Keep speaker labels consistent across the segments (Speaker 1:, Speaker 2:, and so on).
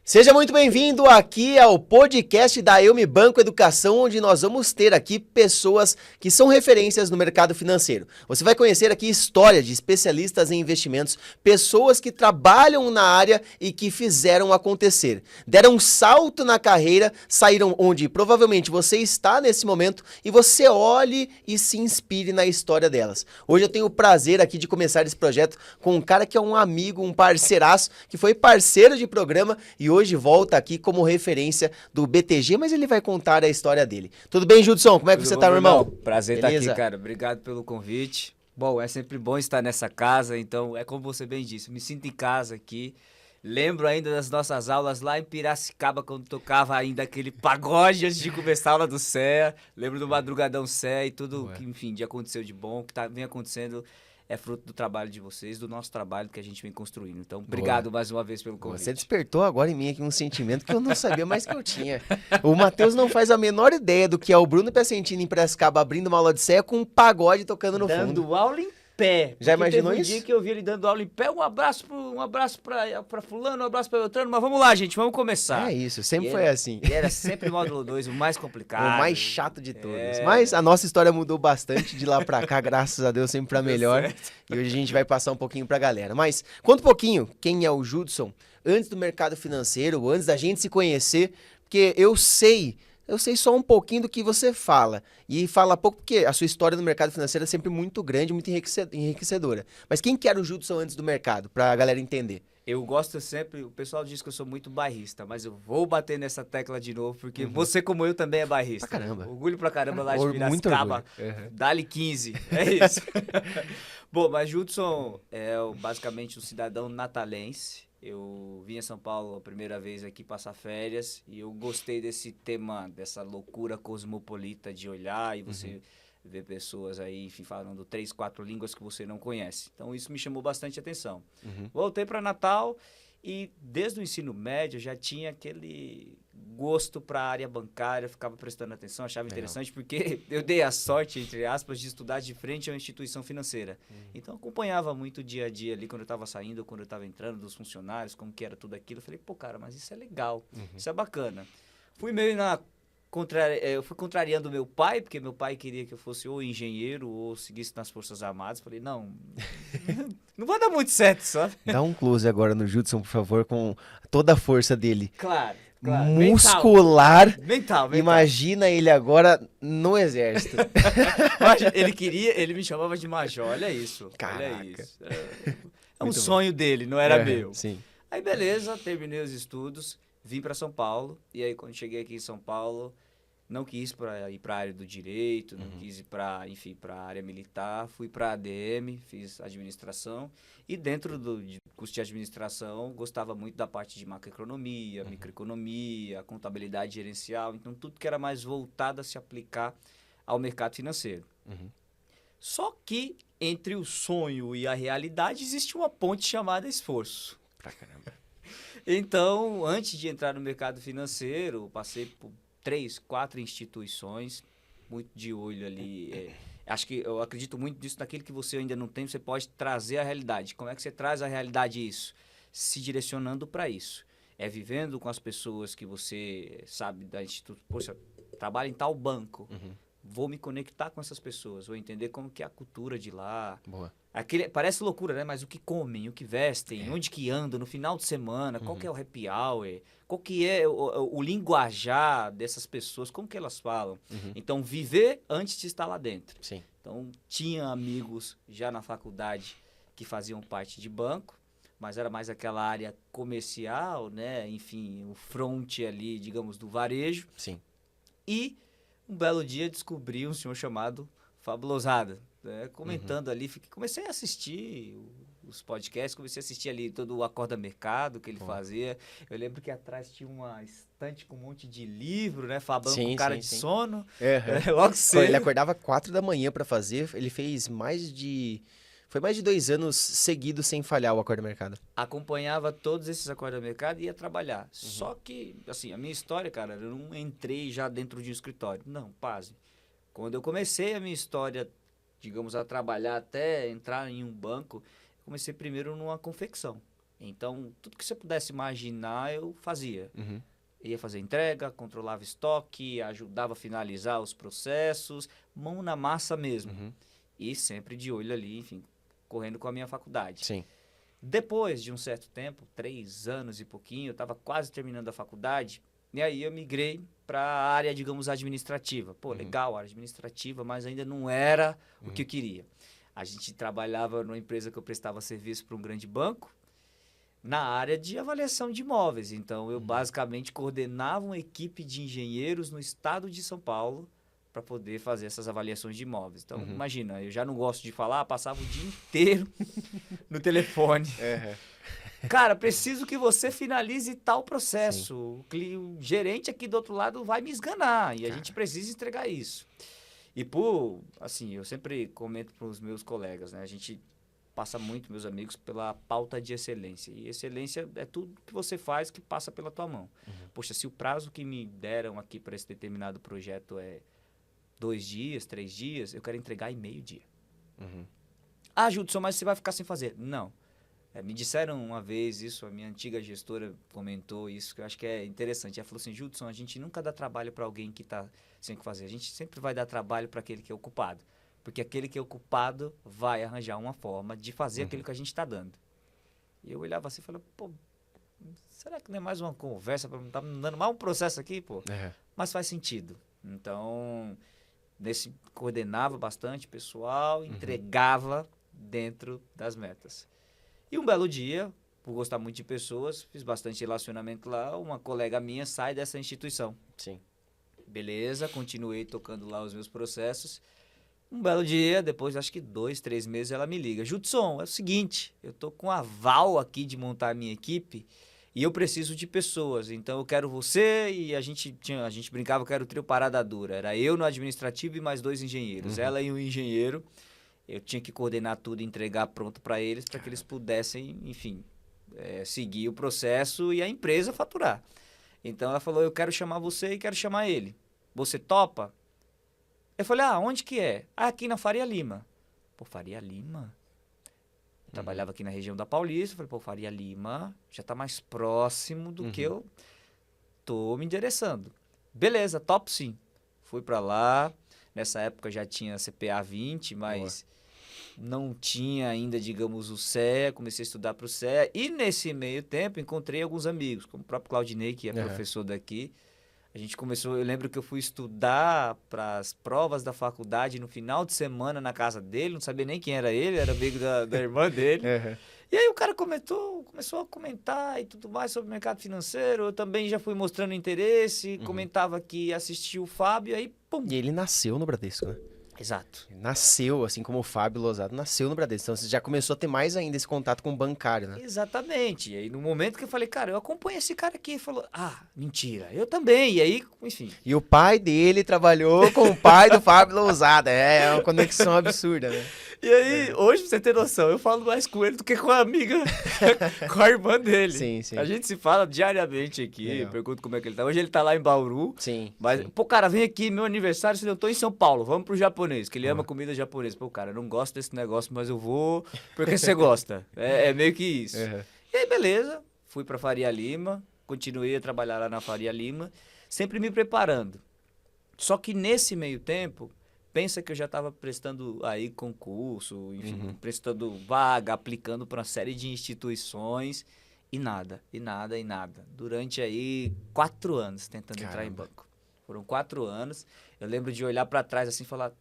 Speaker 1: Seja muito bem-vindo aqui ao podcast da Eu Me Banco Educação, onde nós vamos ter aqui pessoas que são referências no mercado financeiro. Você vai conhecer aqui história de especialistas em investimentos, pessoas que trabalham na área e que fizeram acontecer. Deram um salto na carreira, saíram onde provavelmente você está nesse momento e você olhe e se inspire na história delas. Hoje eu tenho o prazer aqui de começar esse projeto com um cara que é um amigo, um parceiraço, que foi parceiro de programa e hoje volta aqui como referência do BTG, mas ele vai contar a história dele. Tudo bem, Judson? Como é que
Speaker 2: Tudo
Speaker 1: você
Speaker 2: bom,
Speaker 1: tá, meu irmão?
Speaker 2: Prazer estar
Speaker 1: Beleza?
Speaker 2: aqui, cara. Obrigado pelo convite. Bom, é sempre bom estar nessa casa, então é como você bem disse, me sinto em casa aqui. Lembro ainda das nossas aulas lá em Piracicaba, quando tocava ainda aquele pagode antes de começar a aula do CEA. Lembro do Madrugadão CEA e tudo que, enfim, de aconteceu de bom, que vem acontecendo é fruto do trabalho de vocês, do nosso trabalho que a gente vem construindo. Então, obrigado mais uma vez pelo convite.
Speaker 1: Você despertou agora em mim aqui um sentimento que eu não sabia mais que eu tinha. O Matheus não faz a menor ideia do que é o Bruno Piacentini em Piracicaba abrindo uma aula de ceia com um pagode tocando no fundo.
Speaker 2: Dando aula em pé.
Speaker 1: Já imaginou
Speaker 2: teve um
Speaker 1: isso?
Speaker 2: dia que eu vi ele dando aula em pé, um abraço pra fulano, um abraço pra Beltrano, mas vamos lá, gente, vamos começar.
Speaker 1: É isso, sempre foi assim.
Speaker 2: E era sempre o módulo 2, o mais complicado.
Speaker 1: O mais chato de todos. Mas a nossa história mudou bastante de lá pra cá, graças a Deus, sempre pra melhor. E hoje a gente vai passar um pouquinho pra galera. Mas conta um pouquinho quem é o Judson antes do mercado financeiro, antes da gente se conhecer, porque eu sei só um pouquinho do que você fala. E fala pouco porque a sua história no mercado financeiro é sempre muito grande, muito enriquecedora. Mas quem que era o Judson antes do mercado, pra galera entender?
Speaker 2: Eu gosto sempre, o pessoal diz que eu sou muito bairrista, mas eu vou bater nessa tecla de novo, porque você, como eu, também é bairrista.
Speaker 1: Pra caramba.
Speaker 2: Orgulho pra caramba lá de
Speaker 1: Muito
Speaker 2: Piracicaba.
Speaker 1: orgulho.
Speaker 2: Dá-lhe 15, é isso. Bom, mas Judson é basicamente um cidadão natalense. Eu vim a São Paulo a primeira vez aqui passar férias e eu gostei desse tema, dessa loucura cosmopolita de olhar e você ver pessoas aí, enfim, falando 3, 4 línguas que você não conhece. Então isso me chamou bastante atenção. Voltei para Natal e desde o ensino médio já tinha aquele gosto para a área bancária, ficava prestando atenção, achava interessante, porque eu dei a sorte, entre aspas, de estudar de frente a uma instituição financeira. Então acompanhava muito o dia a dia ali, quando eu estava saindo, quando eu estava entrando, dos funcionários, como que era tudo aquilo. Eu falei, pô, cara, mas isso é legal, isso é bacana. Fui meio eu fui contrariando meu pai, porque meu pai queria que eu fosse ou engenheiro ou seguisse nas Forças Armadas. Falei, não, não vai dar muito certo, sabe?
Speaker 1: Dá um close agora no Judson, por favor, com toda a força dele.
Speaker 2: Claro.
Speaker 1: Muscular.
Speaker 2: Mental.
Speaker 1: Imagina ele agora no exército.
Speaker 2: Ele me chamava de major, olha isso.
Speaker 1: Caraca.
Speaker 2: Olha isso. É um sonho dele, não era meu.
Speaker 1: Sim.
Speaker 2: Aí beleza, terminei os estudos, vim para São Paulo, e aí quando cheguei aqui em São Paulo, não quis ir para a área do direito, não quis ir para a área militar, fui para a ADM, fiz administração, e dentro de curso de administração, gostava muito da parte de macroeconomia, microeconomia, contabilidade gerencial, então tudo que era mais voltado a se aplicar ao mercado financeiro. Só que entre o sonho e a realidade existe uma ponte chamada esforço.
Speaker 1: Pra caramba.
Speaker 2: Então, antes de entrar no mercado financeiro, passei por 3, 4 instituições, muito de olho ali. Acho que eu acredito muito nisso, naquilo que você ainda não tem, você pode trazer a realidade. Como é que você traz a realidade isso? Se direcionando para isso. É vivendo com as pessoas que você sabe da instituição. Poxa, trabalho em tal banco. Vou me conectar com essas pessoas, vou entender como que é a cultura de lá.
Speaker 1: Boa.
Speaker 2: Parece loucura, né? Mas o que comem, o que vestem, onde que andam no final de semana, qual que é o happy hour, qual que é o linguajar dessas pessoas, como que elas falam. Então, viver antes de estar lá dentro.
Speaker 1: Sim.
Speaker 2: Então, tinha amigos já na faculdade que faziam parte de banco, mas era mais aquela área comercial, né? Enfim, o front ali, digamos, do varejo.
Speaker 1: Sim.
Speaker 2: E um belo dia descobri um senhor chamado Fabulosada, né? Comentando ali, comecei a assistir os podcasts, comecei a assistir ali todo o Acorda Mercado que ele fazia. Eu lembro que atrás tinha uma estante com um monte de livro, né? Fabão com cara de sono. Logo cedo.
Speaker 1: Ele acordava 4 da manhã pra fazer, ele fez Foi mais de 2 anos seguidos sem falhar o Acorda Mercado.
Speaker 2: Acompanhava todos esses Acorda Mercado e ia trabalhar. Só que, assim, a minha história, cara, eu não entrei já dentro de um escritório. Não, pasme. Quando eu comecei a minha história, digamos, a trabalhar até entrar em um banco, comecei primeiro numa confecção. Então, tudo que você pudesse imaginar, eu fazia.
Speaker 1: Uhum.
Speaker 2: Ia fazer entrega, controlava estoque, ajudava a finalizar os processos, mão na massa mesmo.
Speaker 1: Uhum.
Speaker 2: E sempre de olho ali, enfim, correndo com a minha faculdade.
Speaker 1: Sim.
Speaker 2: Depois de um certo tempo, 3 anos e pouquinho, eu estava quase terminando a faculdade, e aí eu migrei para a área, digamos, administrativa. Pô, legal, área administrativa, mas ainda não era o que eu queria. A gente trabalhava numa empresa que eu prestava serviço para um grande banco, na área de avaliação de imóveis. Então, eu basicamente coordenava uma equipe de engenheiros no estado de São Paulo para poder fazer essas avaliações de imóveis. Então, imagina, eu já não gosto de falar, passava o dia inteiro no telefone. Cara, preciso que você finalize tal processo. O gerente aqui do outro lado vai me esganar e a gente precisa entregar isso. E, assim, eu sempre comento para os meus colegas, né? A gente passa muito, meus amigos, pela pauta de excelência. E excelência é tudo que você faz que passa pela tua mão. Poxa, se o prazo que me deram aqui para esse determinado projeto é 2 dias, 3 dias, eu quero entregar em meio dia. Ah, Judson, mas você vai ficar sem fazer. Não. Me disseram uma vez isso, a minha antiga gestora comentou isso, que eu acho que é interessante. Ela falou assim, Judson, a gente nunca dá trabalho para alguém que está sem o que fazer. A gente sempre vai dar trabalho para aquele que é ocupado. Porque aquele que é ocupado vai arranjar uma forma de fazer aquilo que a gente está dando. E eu olhava assim e falava, pô, será que não é mais uma conversa? Tá me dando mais um processo aqui, pô? Mas faz sentido. Então, coordenava bastante pessoal, entregava dentro das metas. E um belo dia, por gostar muito de pessoas, fiz bastante relacionamento lá, uma colega minha sai dessa instituição.
Speaker 1: Sim.
Speaker 2: Beleza, continuei tocando lá os meus processos. Um belo dia, depois acho que 2, 3 meses, ela me liga. Judson, é o seguinte, eu tô com aval aqui de montar a minha equipe e eu preciso de pessoas. Então eu quero você e a gente brincava que era o trio Parada Dura. Era eu no administrativo e mais 2 engenheiros. Ela e um engenheiro. Eu tinha que coordenar tudo e entregar pronto para eles, para que eles pudessem, enfim, seguir o processo e a empresa faturar. Então ela falou, eu quero chamar você e quero chamar ele. Você topa? Eu falei, onde que é? Aqui na Faria Lima. Pô, Faria Lima? Eu trabalhava aqui na região da Paulista. Eu falei, pô, Faria Lima já tá mais próximo do que eu tô me endereçando. Beleza, topo sim. Fui para lá. Nessa época já tinha CPA 20, mas não tinha ainda, digamos, o CEA. Comecei a estudar para o CEA. E nesse meio tempo encontrei alguns amigos, como o próprio Claudinei, que é professor daqui. A gente começou, eu lembro que eu fui estudar para as provas da faculdade no final de semana na casa dele, não sabia nem quem era ele, era amigo da irmã dele. E aí o cara começou a comentar e tudo mais sobre o mercado financeiro, eu também já fui mostrando interesse, comentava que assistia o Fábio, aí pum.
Speaker 1: E ele nasceu no Bradesco, né?
Speaker 2: Exato.
Speaker 1: Ele nasceu, assim como o Fábio Lozado, nasceu no Bradesco. Então você já começou a ter mais ainda esse contato com o bancário, né?
Speaker 2: Exatamente. E aí no momento que eu falei, cara, eu acompanho esse cara aqui, ele falou, mentira, eu também. E aí, enfim.
Speaker 1: E o pai dele trabalhou com o pai do Fábio Lousada. É uma conexão absurda, né?
Speaker 2: E aí, hoje, pra você ter noção, eu falo mais com ele do que com a amiga, com a irmã dele.
Speaker 1: Sim, sim.
Speaker 2: A gente se fala diariamente aqui, pergunto como é que ele tá. Hoje ele tá lá em Bauru.
Speaker 1: Sim.
Speaker 2: Mas, pô, cara, vem aqui, meu aniversário, se eu tô em São Paulo, vamos pro japonês, que ele ama comida japonesa. Pô, cara, eu não gosto desse negócio, mas eu vou porque você gosta. É meio que isso. E aí, beleza, fui pra Faria Lima, continuei a trabalhar lá na Faria Lima, sempre me preparando. Só que nesse meio tempo, pensa que eu já estava prestando aí concurso, enfim, prestando vaga, aplicando para uma série de instituições e nada. Durante aí 4 anos tentando entrar em banco. Foram 4 anos. Eu lembro de olhar para trás assim e falar,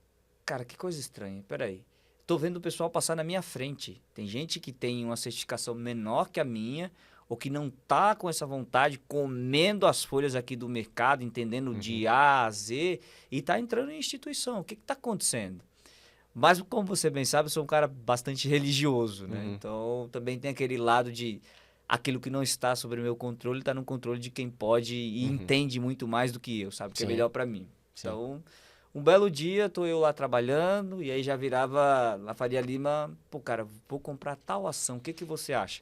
Speaker 2: cara, que coisa estranha, peraí. Tô vendo o pessoal passar na minha frente. Tem gente que tem uma certificação menor que a minha, ou que não tá com essa vontade, comendo as folhas aqui do mercado, entendendo de A a Z, e tá entrando em instituição. O que tá acontecendo? Mas, como você bem sabe, eu sou um cara bastante religioso, né? Então, também tem aquele lado de aquilo que não está sobre o meu controle, está no controle de quem pode e entende muito mais do que eu, sabe? Que é melhor para mim.
Speaker 1: Sim.
Speaker 2: Então, um belo dia, tô eu lá trabalhando, e aí já virava na Faria Lima, pô, cara, vou comprar tal ação, o que você acha?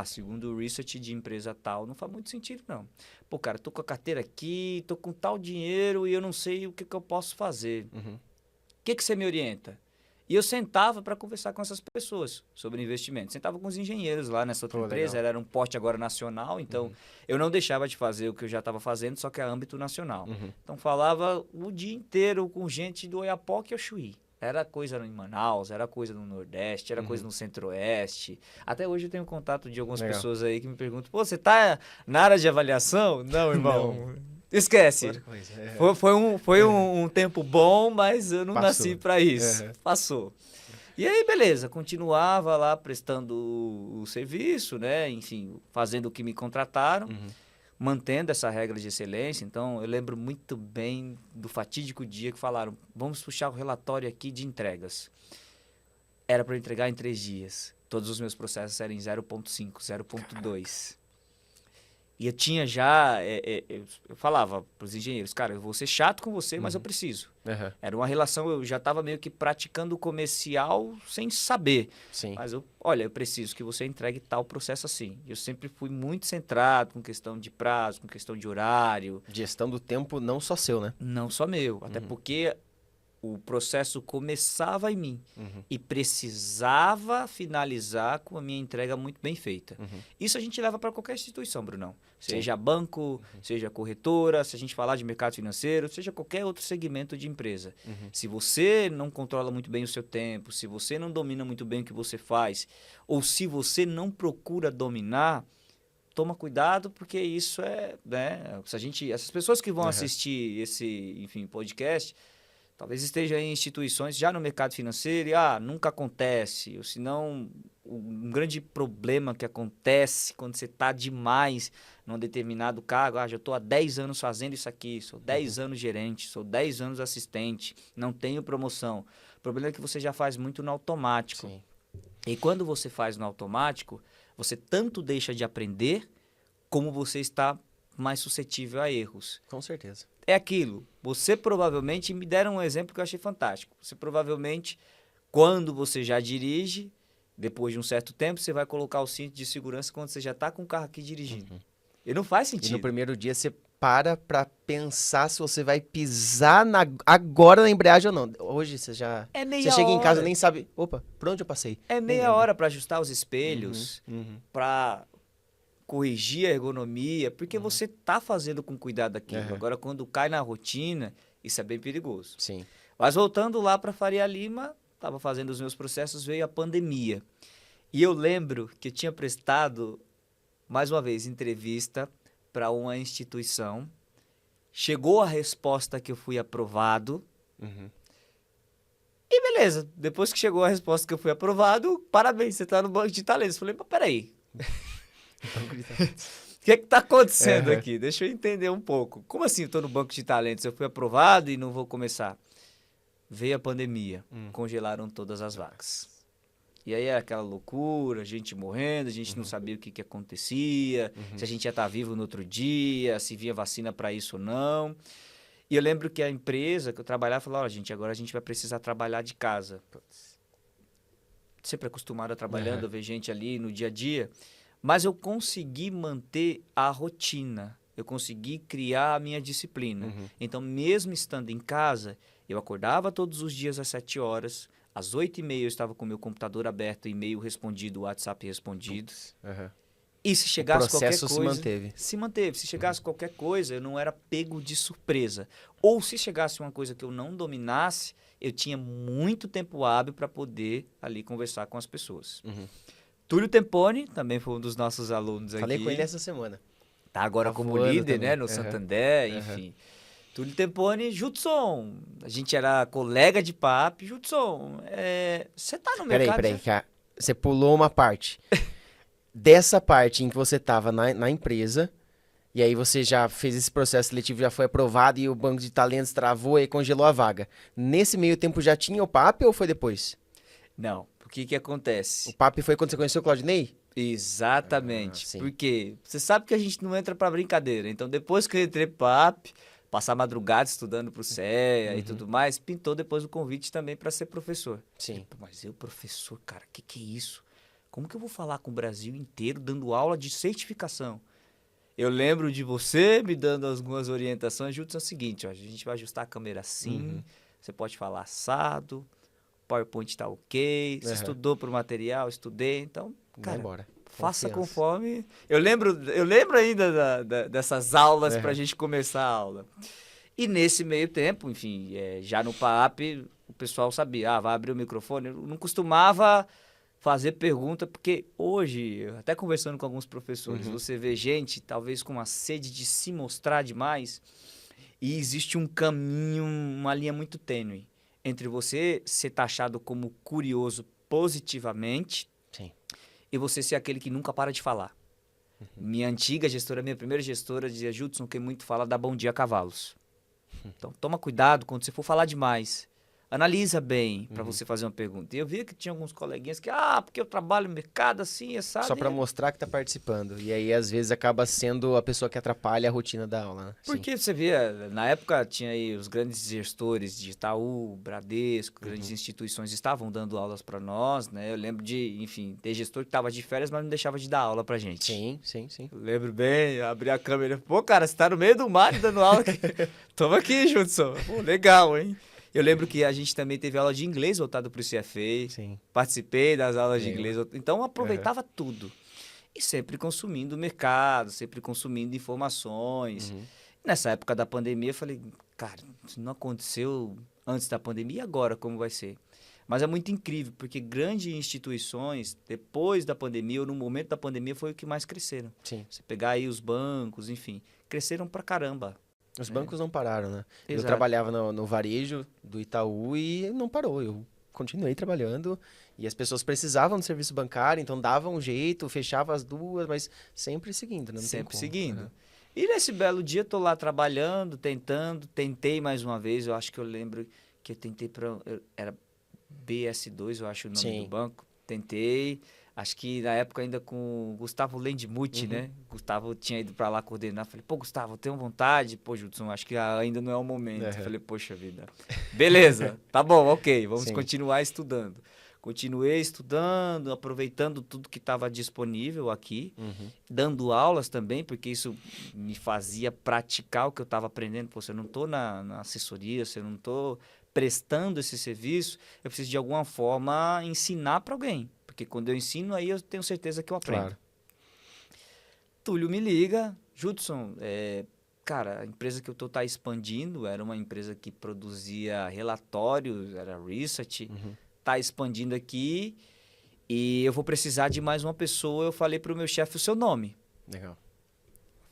Speaker 2: Segundo o research de empresa tal, não faz muito sentido, não. Pô, cara, tô com a carteira aqui, tô com tal dinheiro e eu não sei o que eu posso fazer. O que você me orienta? E eu sentava para conversar com essas pessoas sobre investimento. Sentava com os engenheiros lá nessa outra empresa,
Speaker 1: legal.
Speaker 2: era um porte agora nacional, então eu não deixava de fazer o que eu já estava fazendo, só que a âmbito nacional. Então falava o dia inteiro com gente do Oiapoque ao Chuí. Era coisa em Manaus, era coisa no Nordeste, era coisa no Centro-Oeste. Até hoje eu tenho contato de algumas
Speaker 1: Legal.
Speaker 2: pessoas aí que me perguntam, pô, você tá na área de avaliação? Não, irmão. Esquece.
Speaker 1: Outra coisa,
Speaker 2: Foi um tempo bom, mas eu não
Speaker 1: Passou.
Speaker 2: nasci para isso.
Speaker 1: Uhum.
Speaker 2: Passou. E aí, beleza, continuava lá prestando o serviço, né? Enfim, fazendo o que me contrataram, mantendo essa regra de excelência. Então, eu lembro muito bem do fatídico dia que falaram, vamos puxar o relatório aqui de entregas. Era para eu entregar em 3 dias. Todos os meus processos eram em 0.5, 0.2. E eu tinha já, eu falava para os engenheiros, cara, eu vou ser chato com você, mas eu preciso.
Speaker 1: Uhum.
Speaker 2: Era uma relação, eu já estava meio que praticando o comercial sem saber.
Speaker 1: Sim.
Speaker 2: Mas olha, eu preciso que você entregue tal processo assim. Eu sempre fui muito centrado com questão de prazo, com questão de horário.
Speaker 1: Gestão do tempo não só seu, né?
Speaker 2: Não só meu, até porque o processo começava em mim e precisava finalizar com a minha entrega muito bem feita. Isso a gente leva para qualquer instituição, Brunão. Seja banco, seja corretora, se a gente falar de mercado financeiro, seja qualquer outro segmento de empresa. Se você não controla muito bem o seu tempo, se você não domina muito bem o que você faz, ou se você não procura dominar, toma cuidado, porque isso né, essas pessoas que vão assistir esse, enfim, podcast, talvez esteja em instituições já no mercado financeiro e nunca acontece. Ou senão, um grande problema que acontece quando você está demais num determinado cargo. Já estou há 10 anos fazendo isso aqui, sou 10 anos gerente, sou 10 anos assistente, não tenho promoção. O problema é que você já faz muito no automático.
Speaker 1: Sim.
Speaker 2: E quando você faz no automático, você tanto deixa de aprender, como você está mais suscetível a erros.
Speaker 1: Com certeza.
Speaker 2: É aquilo. Você provavelmente, me deram um exemplo que eu achei fantástico. Você provavelmente, quando você já dirige, depois de um certo tempo, você vai colocar o cinto de segurança quando você já está com o carro aqui dirigindo. E não faz
Speaker 1: E no
Speaker 2: sentido.
Speaker 1: primeiro dia você para pra pensar se você vai pisar agora na embreagem ou não. Hoje você já...
Speaker 2: É meia
Speaker 1: Você chega em casa e
Speaker 2: hora.
Speaker 1: nem sabe... Opa, por onde eu passei?
Speaker 2: É
Speaker 1: Nem
Speaker 2: meia
Speaker 1: lembro.
Speaker 2: hora para ajustar os espelhos, para corrigir a ergonomia, porque você está fazendo com cuidado aquilo. Agora, quando cai na rotina, isso é bem perigoso.
Speaker 1: Sim.
Speaker 2: Mas voltando lá para Faria Lima, estava fazendo os meus processos, veio a pandemia. E eu lembro que eu tinha prestado, mais uma vez, entrevista para uma instituição. Chegou a resposta que eu fui aprovado. E beleza, depois que chegou a resposta que eu fui aprovado, parabéns, você está no banco de talentos. Eu falei, mas peraí, o que está acontecendo aqui? Deixa eu entender um pouco. Como assim eu estou no banco de talentos? Eu fui aprovado e não vou começar? Veio a pandemia, congelaram todas as vagas. E aí era aquela loucura, gente morrendo, a gente não sabia o que acontecia, se a gente ia estar vivo no outro dia, se vinha vacina para isso ou não. E eu lembro que a empresa que eu trabalhava falou, olha gente, agora a gente vai precisar trabalhar de casa. Sempre acostumado a trabalhando, a ver gente ali no dia a dia. Mas eu consegui manter a rotina, eu consegui criar a minha disciplina. Então, mesmo estando em casa, eu acordava todos os dias às 7 horas, às 8h30 eu estava com o meu computador aberto, e-mail respondido, WhatsApp respondido. E se chegasse qualquer coisa...
Speaker 1: O processo se manteve.
Speaker 2: Se manteve. Se chegasse qualquer coisa, eu não era pego de surpresa. Ou se chegasse uma coisa que eu não dominasse, eu tinha muito tempo hábil para poder ali conversar com as pessoas. Túlio Temponi, também foi um dos nossos alunos aqui.
Speaker 1: Falei com ele essa semana.
Speaker 2: Tá agora
Speaker 1: Tá
Speaker 2: como
Speaker 1: voando
Speaker 2: líder,
Speaker 1: também.
Speaker 2: né? No Santander, enfim. Túlio Temponi, Judson, a gente era colega de papo. Judson, você tá no mercado...
Speaker 1: Peraí, que você pulou uma parte. Dessa parte em que você estava na empresa, e aí você já fez esse processo seletivo, já foi aprovado, e o banco de talentos travou e congelou a vaga. Nesse meio tempo já tinha o PAP ou foi depois?
Speaker 2: Não, o que acontece?
Speaker 1: O PAP foi quando você conheceu o Claudinei?
Speaker 2: Exatamente,
Speaker 1: sim.
Speaker 2: porque você sabe que a gente não entra pra brincadeira, então depois que eu entrei pro PAP, passar madrugada estudando pro CEA e tudo mais, pintou depois o convite também para ser professor.
Speaker 1: Sim.
Speaker 2: Mas eu, professor, cara, que é isso? Como que eu vou falar com o Brasil inteiro dando aula de certificação? Eu lembro de você me dando algumas orientações, Judson, é o seguinte, ó, a gente vai ajustar a câmera assim, você pode falar assado, PowerPoint tá ok, você estudou pro material, estudei, então, cara,
Speaker 1: embora.
Speaker 2: faça
Speaker 1: Confiança.
Speaker 2: conforme... Eu lembro ainda dessas aulas pra gente começar a aula. E nesse meio tempo, enfim, já no PAP, o pessoal sabia, vai abrir o microfone. Eu não costumava fazer pergunta, porque hoje, até conversando com alguns professores, você vê gente, talvez com uma sede de se mostrar demais, e existe um caminho, uma linha muito tênue entre você ser taxado como curioso positivamente
Speaker 1: Sim.
Speaker 2: e você ser aquele que nunca para de falar. Minha antiga gestora, minha primeira gestora, dizia, Judson, quem muito fala dá bom dia a cavalos. Então, toma cuidado quando você for falar demais. Analisa bem para você fazer uma pergunta. E eu via que tinha alguns coleguinhas que, porque eu trabalho no mercado assim, assado.
Speaker 1: Só para mostrar que tá participando. E aí, às vezes, acaba sendo a pessoa que atrapalha a rotina da aula, né?
Speaker 2: Porque você via, na época tinha aí os grandes gestores de Itaú, Bradesco, grandes instituições estavam dando aulas para nós, né? Eu lembro de, enfim, ter gestor que estava de férias, mas não deixava de dar aula pra gente.
Speaker 1: Sim.
Speaker 2: Eu lembro bem, abri a câmera, pô, cara, você tá no meio do mar dando aula aqui. Toma aqui, Judson. Pô, legal, hein? Eu lembro que a gente também teve aula de inglês voltado pro CFA.
Speaker 1: Sim.
Speaker 2: Participei das aulas de inglês. Então, aproveitava tudo. E sempre consumindo o mercado, sempre consumindo informações. Nessa época da pandemia, eu falei, cara, isso não aconteceu antes da pandemia, e agora como vai ser? Mas é muito incrível, porque grandes instituições, depois da pandemia, ou no momento da pandemia, foi o que mais cresceram.
Speaker 1: Sim.
Speaker 2: Você pegar aí os bancos, enfim, cresceram pra caramba.
Speaker 1: Os bancos não pararam, né?
Speaker 2: Exato.
Speaker 1: Eu trabalhava no varejo do Itaú e não parou. Eu continuei trabalhando e as pessoas precisavam do serviço bancário, então davam um jeito, fechava as duas, mas sempre seguindo, né? Não
Speaker 2: Sempre
Speaker 1: tem como.
Speaker 2: seguindo. E nesse belo dia, tô lá trabalhando, tentei mais uma vez, eu acho que eu lembro que eu tentei era BS2, eu acho o nome do banco. Tentei, acho que na época ainda com o Gustavo Lendemuth, né? Gustavo tinha ido para lá coordenar. Falei, pô, Gustavo, eu tenho vontade. Pô, Judson, acho que ainda não é o momento. Falei, poxa vida. Beleza, tá bom, ok, vamos continuar estudando. Continuei estudando, aproveitando tudo que estava disponível aqui, dando aulas também, porque isso me fazia praticar o que eu estava aprendendo. Pô, se eu não estou na assessoria, se eu não estou prestando esse serviço, eu preciso de alguma forma ensinar para alguém. Porque quando eu ensino, aí eu tenho certeza que eu aprendo.
Speaker 1: Claro.
Speaker 2: Túlio me liga, Judson, cara, a empresa que eu estou expandindo era uma empresa que produzia relatórios, era research, tá expandindo aqui e eu vou precisar de mais uma pessoa. Eu falei para o meu chefe o seu nome.
Speaker 1: Legal.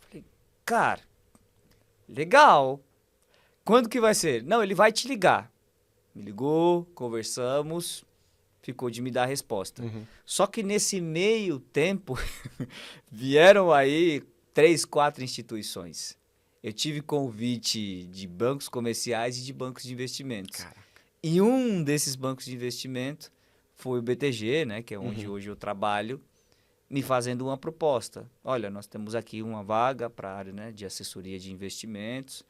Speaker 2: Falei, cara, legal. Quando que vai ser? Não, ele vai te ligar. Me ligou, conversamos, ficou de me dar a resposta. Só que nesse meio tempo, vieram aí 3, 4 instituições. Eu tive convite de bancos comerciais e de bancos de investimentos. Caraca. E um desses bancos de investimento foi o BTG, né, que é onde hoje eu trabalho, me fazendo uma proposta. Olha, nós temos aqui uma vaga para a área, né, de assessoria de investimentos.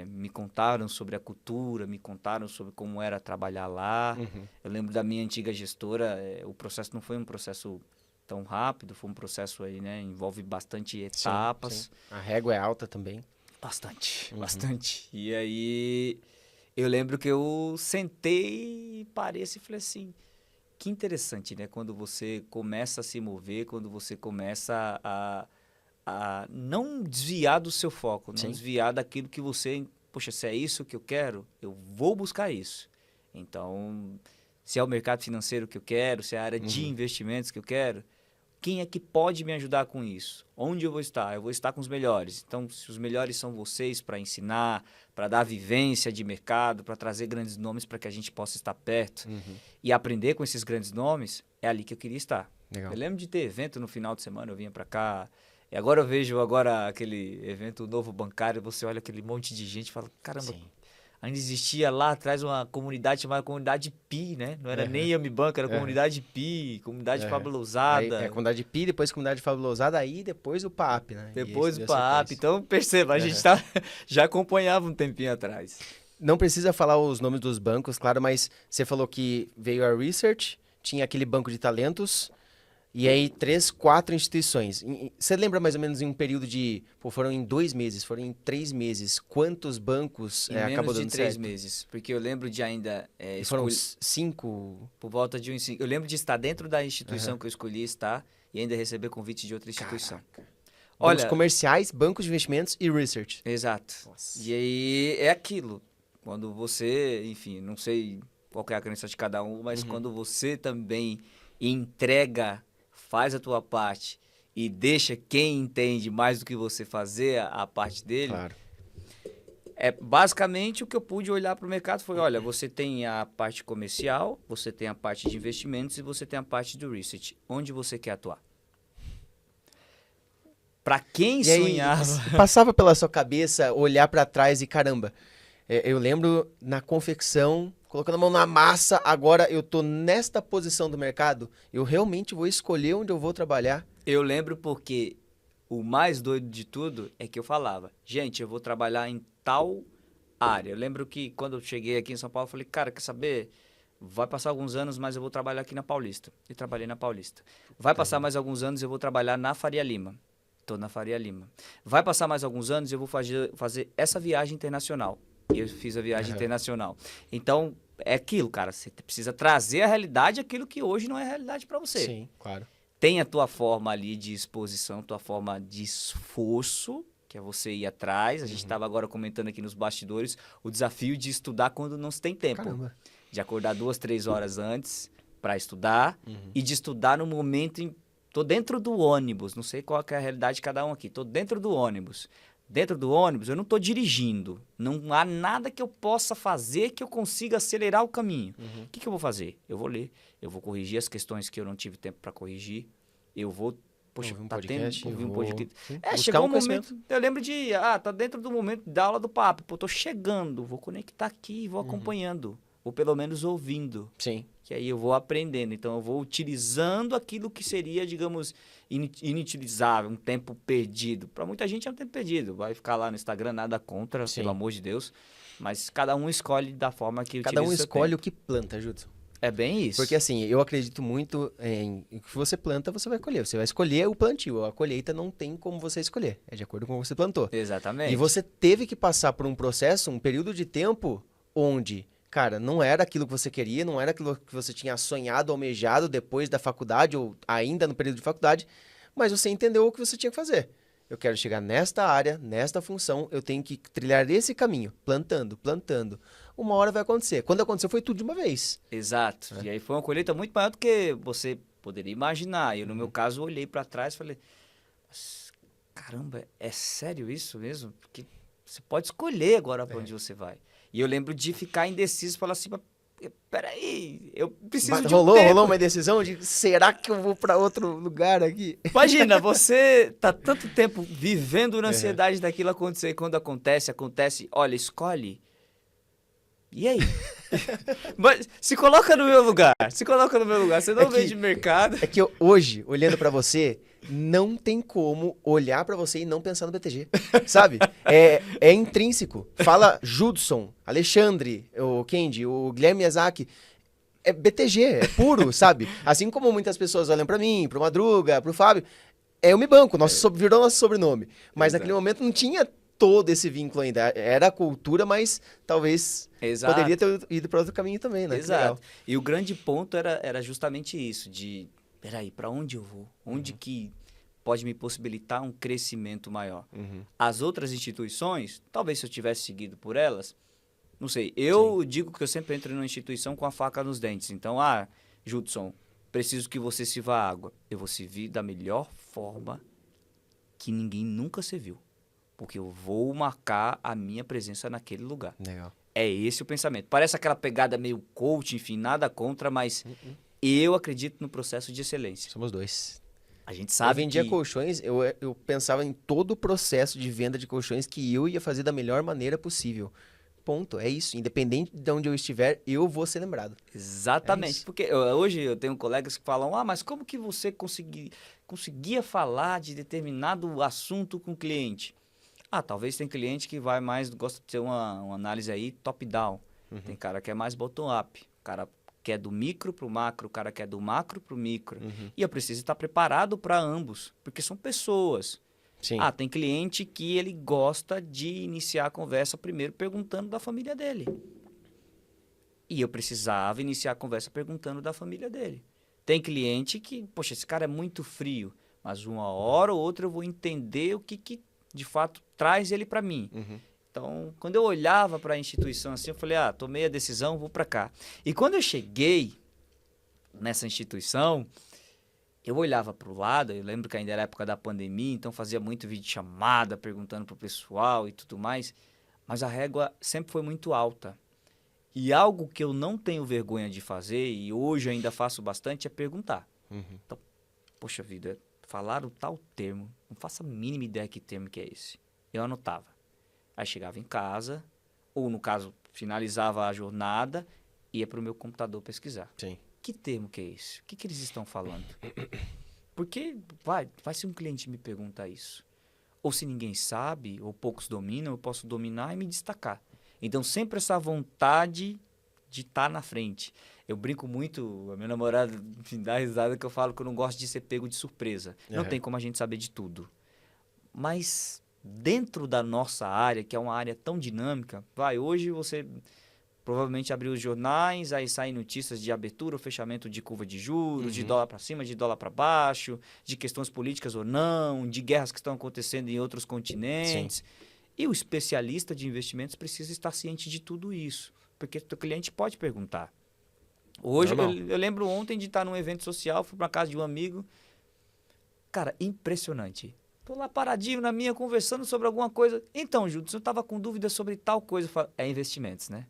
Speaker 2: Me contaram sobre a cultura, me contaram sobre como era trabalhar lá. Eu lembro da minha antiga gestora, o processo não foi um processo tão rápido, foi um processo aí, né, envolve bastante etapas.
Speaker 1: Sim. A régua é alta também.
Speaker 2: Bastante. E aí eu lembro que eu sentei e parei assim, e falei assim, que interessante, né, quando você começa a se mover, quando você começa a não desviar do seu foco, não desviar daquilo que você... Poxa, se é isso que eu quero, eu vou buscar isso. Então, se é o mercado financeiro que eu quero, se é a área de investimentos que eu quero, quem é que pode me ajudar com isso? Onde eu vou estar? Eu vou estar com os melhores. Então, se os melhores são vocês para ensinar, para dar vivência de mercado, para trazer grandes nomes para que a gente possa estar perto e aprender com esses grandes nomes, é ali que eu queria estar.
Speaker 1: Legal.
Speaker 2: Eu lembro de ter evento no final de semana, eu vinha para cá... E agora eu vejo aquele evento novo bancário, você olha aquele monte de gente e fala, caramba, ainda existia lá atrás uma comunidade chamada Comunidade Pi, né? Não era nem Yami Banco, era Comunidade Pi, Comunidade Fabulosada.
Speaker 1: Aí, Comunidade Pi, depois Comunidade Fabulosada, aí depois o PAP, né?
Speaker 2: Depois o PAP. Então, perceba, a gente já acompanhava um tempinho atrás.
Speaker 1: Não precisa falar os nomes dos bancos, claro, mas você falou que veio a Research, tinha aquele banco de talentos... E aí, 3, 4 instituições. Você lembra mais ou menos em um período de... Pô, foram em 2 meses, foram em 3 meses. Quantos bancos
Speaker 2: Em
Speaker 1: acabou
Speaker 2: menos de
Speaker 1: dando
Speaker 2: 3
Speaker 1: certo?
Speaker 2: meses. Porque eu lembro de ainda
Speaker 1: E foram 5...
Speaker 2: por volta de eu lembro de estar dentro da instituição
Speaker 1: Aham.
Speaker 2: que eu escolhi estar e ainda receber convite de outra instituição.
Speaker 1: Caraca. Bancos
Speaker 2: Olha,
Speaker 1: comerciais, bancos de investimentos e research.
Speaker 2: exato.
Speaker 1: Nossa.
Speaker 2: E aí é aquilo. Quando você, enfim, não sei qual que é a crença de cada um, mas quando você também entrega, faz a tua parte e deixa quem entende mais do que você fazer a parte dele,
Speaker 1: Claro.
Speaker 2: é basicamente o que eu pude olhar para o mercado foi, olha, você tem a parte comercial, você tem a parte de investimentos e você tem a parte do research. Onde você quer atuar? Para quem
Speaker 1: E aí,
Speaker 2: sonhava...
Speaker 1: passava pela sua cabeça olhar pra trás e caramba, eu lembro na confecção, colocando a mão na massa, agora eu tô nesta posição do mercado, eu realmente vou escolher onde eu vou trabalhar.
Speaker 2: Eu lembro porque o mais doido de tudo é que eu falava, gente, eu vou trabalhar em tal área. Eu lembro que quando eu cheguei aqui em São Paulo, eu falei, cara, quer saber? Vai passar alguns anos, mas eu vou trabalhar aqui na Paulista. E trabalhei na Paulista. Vai passar mais alguns anos, eu vou trabalhar na Faria Lima. Estou na Faria Lima. Vai passar mais alguns anos, eu vou fazer essa viagem internacional. E eu fiz a viagem internacional. Então, é aquilo, cara. Você precisa trazer a realidade aquilo que hoje não é realidade para você.
Speaker 1: Sim, claro.
Speaker 2: Tem a tua forma ali de exposição, tua forma de esforço, que é você ir atrás. A gente estava agora comentando aqui nos bastidores o desafio de estudar quando não se tem tempo.
Speaker 1: Caramba.
Speaker 2: De acordar 2, 3 horas antes para estudar e de estudar no momento em... Tô dentro do ônibus, não sei qual que é a realidade de cada um aqui. Tô dentro do ônibus. Dentro do ônibus, eu não tô dirigindo. Não há nada que eu possa fazer que eu consiga acelerar o caminho. O que eu vou fazer? Eu vou ler, eu vou corrigir as questões que eu não tive tempo para corrigir. Eu vou... Poxa,
Speaker 1: Ouvir um
Speaker 2: tá
Speaker 1: podcast,
Speaker 2: tendo... Ouvir um
Speaker 1: eu
Speaker 2: podcast.
Speaker 1: Sim,
Speaker 2: É,
Speaker 1: buscar
Speaker 2: chegou
Speaker 1: um
Speaker 2: um momento...
Speaker 1: conhecimento.
Speaker 2: Eu lembro de... tá dentro do momento da aula do papo. Pô, tô chegando, vou conectar aqui e vou acompanhando. Ou pelo menos ouvindo.
Speaker 1: Sim.
Speaker 2: Que aí eu vou aprendendo. Então, eu vou utilizando aquilo que seria, digamos, inutilizável, um tempo perdido. Para muita gente é um tempo perdido. Vai ficar lá no Instagram, nada contra,
Speaker 1: Sim.
Speaker 2: pelo amor de Deus. Mas cada um escolhe da forma que
Speaker 1: Cada um
Speaker 2: utiliza o seu
Speaker 1: escolhe
Speaker 2: tempo.
Speaker 1: o que planta, Judson.
Speaker 2: É bem isso.
Speaker 1: Porque assim, eu acredito muito em o que você planta, você vai colher. Você vai escolher o plantio. A colheita não tem como você escolher. É de acordo com o que você plantou.
Speaker 2: Exatamente.
Speaker 1: E você teve que passar por um processo, um período de tempo onde, cara, não era aquilo que você queria, não era aquilo que você tinha sonhado, almejado depois da faculdade ou ainda no período de faculdade, mas você entendeu o que você tinha que fazer. Eu quero chegar nesta área, nesta função, eu tenho que trilhar esse caminho, plantando, plantando. Uma hora vai acontecer. Quando aconteceu, foi tudo de uma vez.
Speaker 2: Exato. E aí foi uma colheita muito maior do que você poderia imaginar. Eu, no meu caso, olhei para trás e falei, caramba, é sério isso mesmo? Porque você pode escolher agora para onde você vai. E eu lembro de ficar indeciso e falar assim, peraí, eu preciso
Speaker 1: Mas
Speaker 2: de um
Speaker 1: rolou
Speaker 2: tempo.
Speaker 1: uma decisão de será que eu vou para outro lugar aqui?
Speaker 2: Imagina, você tá tanto tempo vivendo na ansiedade daquilo acontecer e quando acontece, olha, escolhe. E aí? Mas se coloca no meu lugar, você não vem de mercado.
Speaker 1: É que hoje, olhando pra você, não tem como olhar pra você e não pensar no BTG, sabe? É intrínseco. Fala Judson, Alexandre, o Kendi, o Guilherme Miyazaki, é BTG, é puro, sabe? Assim como muitas pessoas olham pra mim, pro Madruga, pro Fábio, é o Me Banco, virou nosso sobrenome. Mas naquele momento não tinha todo esse vínculo ainda. Era a cultura, mas talvez poderia ter ido para outro caminho também, né?
Speaker 2: Exato. E o grande ponto era justamente isso, de, peraí, para onde eu vou? Onde que pode me possibilitar um crescimento maior? As outras instituições, talvez se eu tivesse seguido por elas, não sei, eu digo que eu sempre entro numa instituição com a faca nos dentes. Então, Judson, preciso que você sirva água. Eu vou servir da melhor forma que ninguém nunca serviu. Porque eu vou marcar a minha presença naquele lugar.
Speaker 1: Legal.
Speaker 2: É esse o pensamento. Parece aquela pegada meio coach, enfim, nada contra, mas eu acredito no processo de excelência.
Speaker 1: Somos dois.
Speaker 2: A gente sabe
Speaker 1: eu vendia
Speaker 2: que...
Speaker 1: colchões, eu pensava em todo o processo de venda de colchões que eu ia fazer da melhor maneira possível. Ponto, é isso. Independente de onde eu estiver, eu vou ser lembrado.
Speaker 2: Exatamente. Porque hoje eu tenho colegas que falam, mas como que você conseguia falar de determinado assunto com o cliente? Talvez tem cliente que gosta de ter uma análise aí top-down. Tem cara que é mais bottom-up. O cara que é do micro para o macro, o cara que é do macro para o micro. E eu preciso estar preparado para ambos, porque são pessoas.
Speaker 1: Sim.
Speaker 2: Tem cliente que ele gosta de iniciar a conversa primeiro perguntando da família dele. E eu precisava iniciar a conversa perguntando da família dele. Tem cliente que, poxa, esse cara é muito frio, mas uma hora ou outra eu vou entender o que de fato traz ele para mim. Então, quando eu olhava para a instituição assim, eu falei, tomei a decisão, vou para cá. E quando eu cheguei nessa instituição, eu olhava para o lado, eu lembro que ainda era época da pandemia, então fazia muito videochamada, perguntando para o pessoal e tudo mais, mas a régua sempre foi muito alta. E algo que eu não tenho vergonha de fazer, e hoje eu ainda faço bastante, é perguntar. Então, poxa vida, falaram tal termo, não faço a mínima ideia que termo que é esse. Eu anotava. Aí chegava em casa, ou no caso, finalizava a jornada, ia para o meu computador pesquisar.
Speaker 1: Sim.
Speaker 2: Que termo que é esse? O que eles estão falando? Porque vai se um cliente me perguntar isso. Ou se ninguém sabe, ou poucos dominam, eu posso dominar e me destacar. Então, sempre essa vontade de estar na frente. Eu brinco muito, a minha namorada me dá risada que eu falo que eu não gosto de ser pego de surpresa. Não tem como a gente saber de tudo. Mas dentro da nossa área, que é uma área tão dinâmica, hoje você provavelmente abriu os jornais, aí saem notícias de abertura ou fechamento de curva de juros, de dólar para cima, de dólar para baixo, de questões políticas ou não, de guerras que estão acontecendo em outros continentes. Sim. E o especialista de investimentos precisa estar ciente de tudo isso, porque o cliente pode perguntar. Hoje, eu lembro ontem de estar num evento social, fui para casa de um amigo. Cara, impressionante. Tô lá paradinho na minha, conversando sobre alguma coisa. Então, Júlio, eu estava com dúvida sobre tal coisa. Eu falo, é investimentos, né?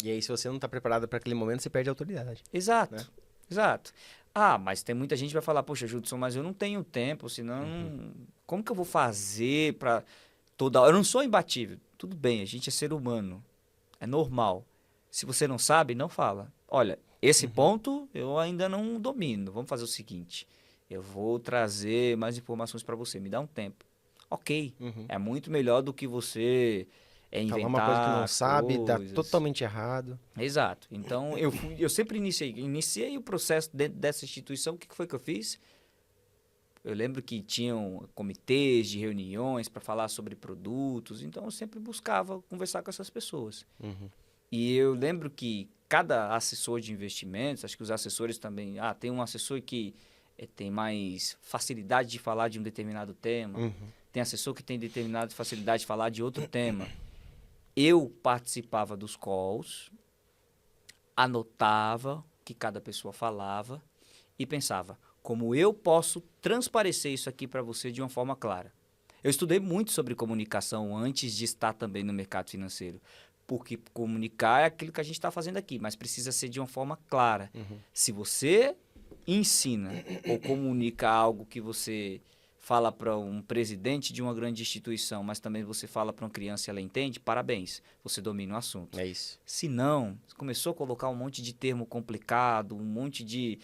Speaker 1: E aí, se você não está preparado para aquele momento, você perde a autoridade.
Speaker 2: Exato, né? Exato. Mas tem muita gente que vai falar, poxa, Judson, mas eu não tenho tempo, senão... Como que eu vou fazer para... Toda hora. Eu não sou imbatível. Tudo bem, a gente é ser humano. É normal. Se você não sabe, não fala. Olha, esse ponto eu ainda não domino. Vamos fazer o seguinte. Eu vou trazer mais informações para você. Me dá um tempo. Ok. É muito melhor do que você inventar
Speaker 1: falar uma coisa que não sabe, dá totalmente errado.
Speaker 2: Exato. Então, eu sempre iniciei o processo dentro dessa instituição. O que foi que eu fiz? Eu lembro que tinham comitês de reuniões para falar sobre produtos, então eu sempre buscava conversar com essas pessoas. E eu lembro que cada assessor de investimentos, acho que os assessores também... tem um assessor que tem mais facilidade de falar de um determinado tema, tem assessor que tem determinada facilidade de falar de outro tema. Eu participava dos calls, anotava o que cada pessoa falava e pensava... Como eu posso transparecer isso aqui para você de uma forma clara. Eu estudei muito sobre comunicação antes de estar também no mercado financeiro. Porque comunicar é aquilo que a gente está fazendo aqui, mas precisa ser de uma forma clara. Se você ensina ou comunica algo que você fala para um presidente de uma grande instituição, mas também você fala para uma criança e ela entende, parabéns, você domina o assunto.
Speaker 1: É isso.
Speaker 2: Se não, você começou a colocar um monte de termo complicado, um monte de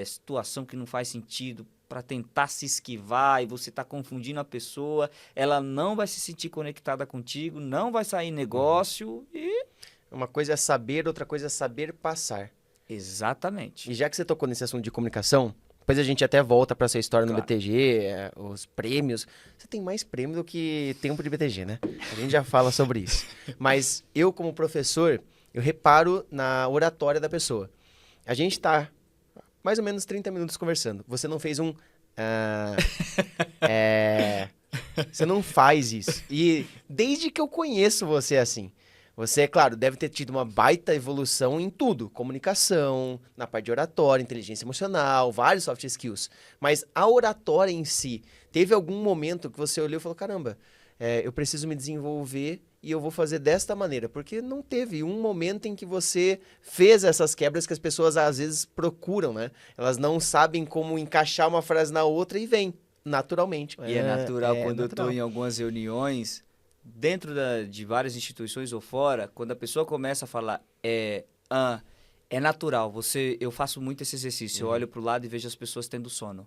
Speaker 2: situação que não faz sentido para tentar se esquivar e você está confundindo a pessoa, ela não vai se sentir conectada contigo, não vai sair negócio e...
Speaker 1: Uma coisa é saber, outra coisa é saber passar.
Speaker 2: Exatamente.
Speaker 1: E já que você tocou nesse assunto de comunicação... Depois a gente até volta para essa história no BTG, os prêmios. Você tem mais prêmio do que tempo de BTG, né? A gente já fala sobre isso. Mas eu, como professor, eu reparo na oratória da pessoa. A gente está mais ou menos 30 minutos conversando. Você não fez um... Você não faz isso. E desde que eu conheço você assim... Você, claro, deve ter tido uma baita evolução em tudo. Comunicação, na parte de oratória, inteligência emocional, vários soft skills. Mas a oratória em si, teve algum momento que você olhou e falou, caramba, eu preciso me desenvolver e eu vou fazer desta maneira. Porque não teve um momento em que você fez essas quebras que as pessoas às vezes procuram, né? Elas não sabem como encaixar uma frase na outra e vem naturalmente.
Speaker 2: E é natural quando eu estou em algumas reuniões... Dentro de várias instituições ou fora, quando a pessoa começa a falar é natural, eu faço muito esse exercício, eu olho para o lado e vejo as pessoas tendo sono.